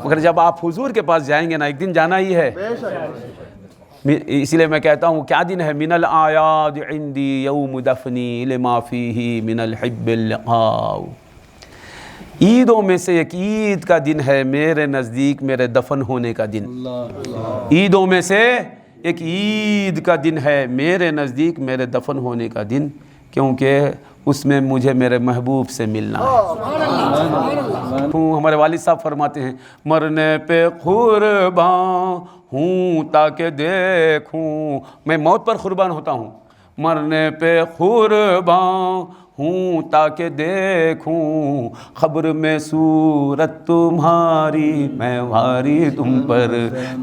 مگر جب آپ حضور کے پاس جائیں گے نا، ایک دن جانا ہی ہے، اس لیے میں کہتا ہوں کیا دن ہے، من الاعیاد عندی یوم دفنی لما فیہ من الحب اللقاء، عیدوں میں سے ایک عید کا دن ہے میرے نزدیک میرے دفن ہونے کا دن، عیدوں میں سے ایک عید کا دن ہے میرے نزدیک میرے دفن ہونے کا دن، کیونکہ اس میں مجھے میرے محبوب سے ملنا ہے۔ ہمارے والد صاحب فرماتے ہیں مرنے پہ قربان ہوں تاکہ دیکھوں، میں موت پر قربان ہوتا ہوں، مرنے پہ قربان ہوں تاکہ دیکھوں، قبر میں صورت تمہاری میں واری تم پر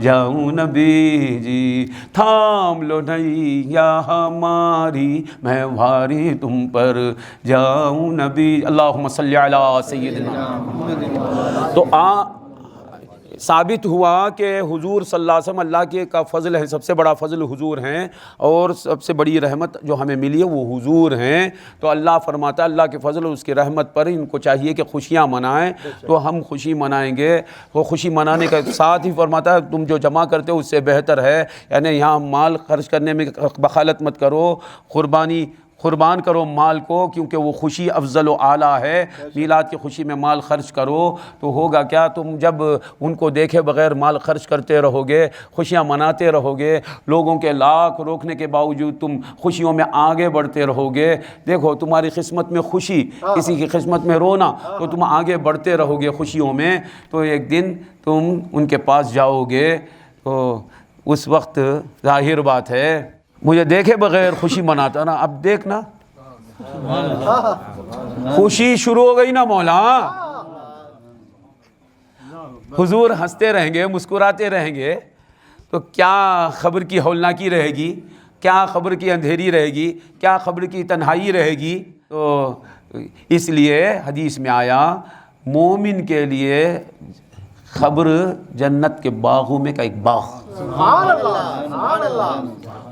جاؤں نبی جی، تھام لو نیا ہماری میں واری تم پر جاؤں نبی، اللہم صلی علی سیدنا۔ تو ثابت ہوا کہ حضور صلی اللہ علیہ وسلم اللہ کے کا فضل ہے، سب سے بڑا فضل حضور ہیں، اور سب سے بڑی رحمت جو ہمیں ملی ہے وہ حضور ہیں۔ تو اللہ فرماتا ہے اللہ کے فضل اور اس کی رحمت پر ان کو چاہیے کہ خوشیاں منائیں، تو ہم خوشی منائیں گے۔ وہ خوشی منانے کے ساتھ ہی فرماتا ہے تم جو جمع کرتے ہو اس سے بہتر ہے، یعنی یہاں مال خرچ کرنے میں بخالت مت کرو، قربان کرو مال کو، کیونکہ وہ خوشی افضل و اعلیٰ ہے۔ میلاد کی خوشی میں مال خرچ کرو تو ہوگا کیا، تم جب ان کو دیکھے بغیر مال خرچ کرتے رہو گے، خوشیاں مناتے رہو گے، لوگوں کے لاکھ روکنے کے باوجود تم خوشیوں میں آگے بڑھتے رہو گے۔ دیکھو تمہاری قسمت میں خوشی، کسی کی قسمت میں رونا، تو تم آگے بڑھتے رہو گے خوشیوں میں، تو ایک دن تم ان کے پاس جاؤ گے، تو اس وقت ظاہر بات ہے مجھے دیکھے بغیر خوشی مناتا نا، اب دیکھنا خوشی شروع ہو گئی نا مولا. حضور ہنستے رہیں گے, مسکراتے رہیں گے تو کیا خبر کی ہولناکی رہے گی, کیا خبر کی اندھیری رہے گی, کیا خبر کی تنہائی رہے گی. تو اس لیے حدیث میں آیا مومن کے لیے خبر جنت کے باغوں میں کا ایک باغ. سبحان اللہ سبحان اللہ.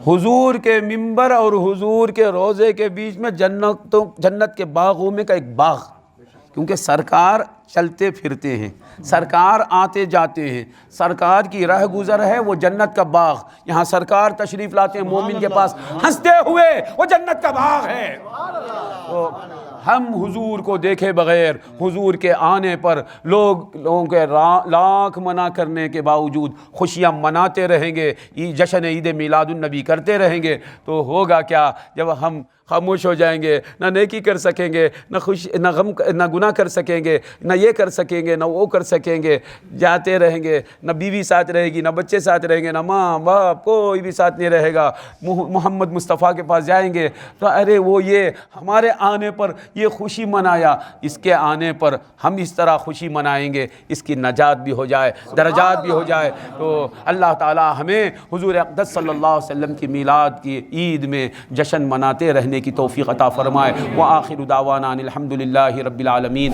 حضور کے منبر اور حضور کے روضے کے بیچ میں جنت کے باغوں میں کا ایک باغ. کیونکہ سرکار چلتے پھرتے ہیں, سرکار آتے جاتے ہیں, سرکار کی راہ گزر ہے وہ جنت کا باغ. یہاں سرکار تشریف لاتے ہیں مومن کے پاس ہنستے ہوئے, وہ جنت کا باغ ہے. تو ہم حضور کو دیکھے بغیر حضور کے آنے پر لوگوں کے لاکھ منع کرنے کے باوجود خوشیاں مناتے رہیں گے, جشن عید میلاد النبی کرتے رہیں گے, تو ہوگا کیا جب ہم خاموش ہو جائیں گے, نہ نیکی کر سکیں گے, نہ غم نہ گناہ کر سکیں گے, نہ یہ کر سکیں گے, نہ وہ کر سکیں گے. جاتے رہیں گے, نہ بیوی ساتھ رہے گی, نہ بچے ساتھ رہیں گے, نہ ماں باپ کوئی بھی ساتھ نہیں رہے گا. محمد مصطفیٰ کے پاس جائیں گے تو ارے وہ یہ ہمارے آنے پر یہ خوشی منایا, اس کے آنے پر ہم اس طرح خوشی منائیں گے, اس کی نجات بھی ہو جائے, درجات بھی ہو جائے. تو اللہ تعالی ہمیں حضور اقدس صلی اللہ علیہ وسلم کی میلاد کی عید میں جشن مناتے رہنے کی توفیق عطا فرمائے. وآخر دعوانا ان الحمد للہ رب العالمین.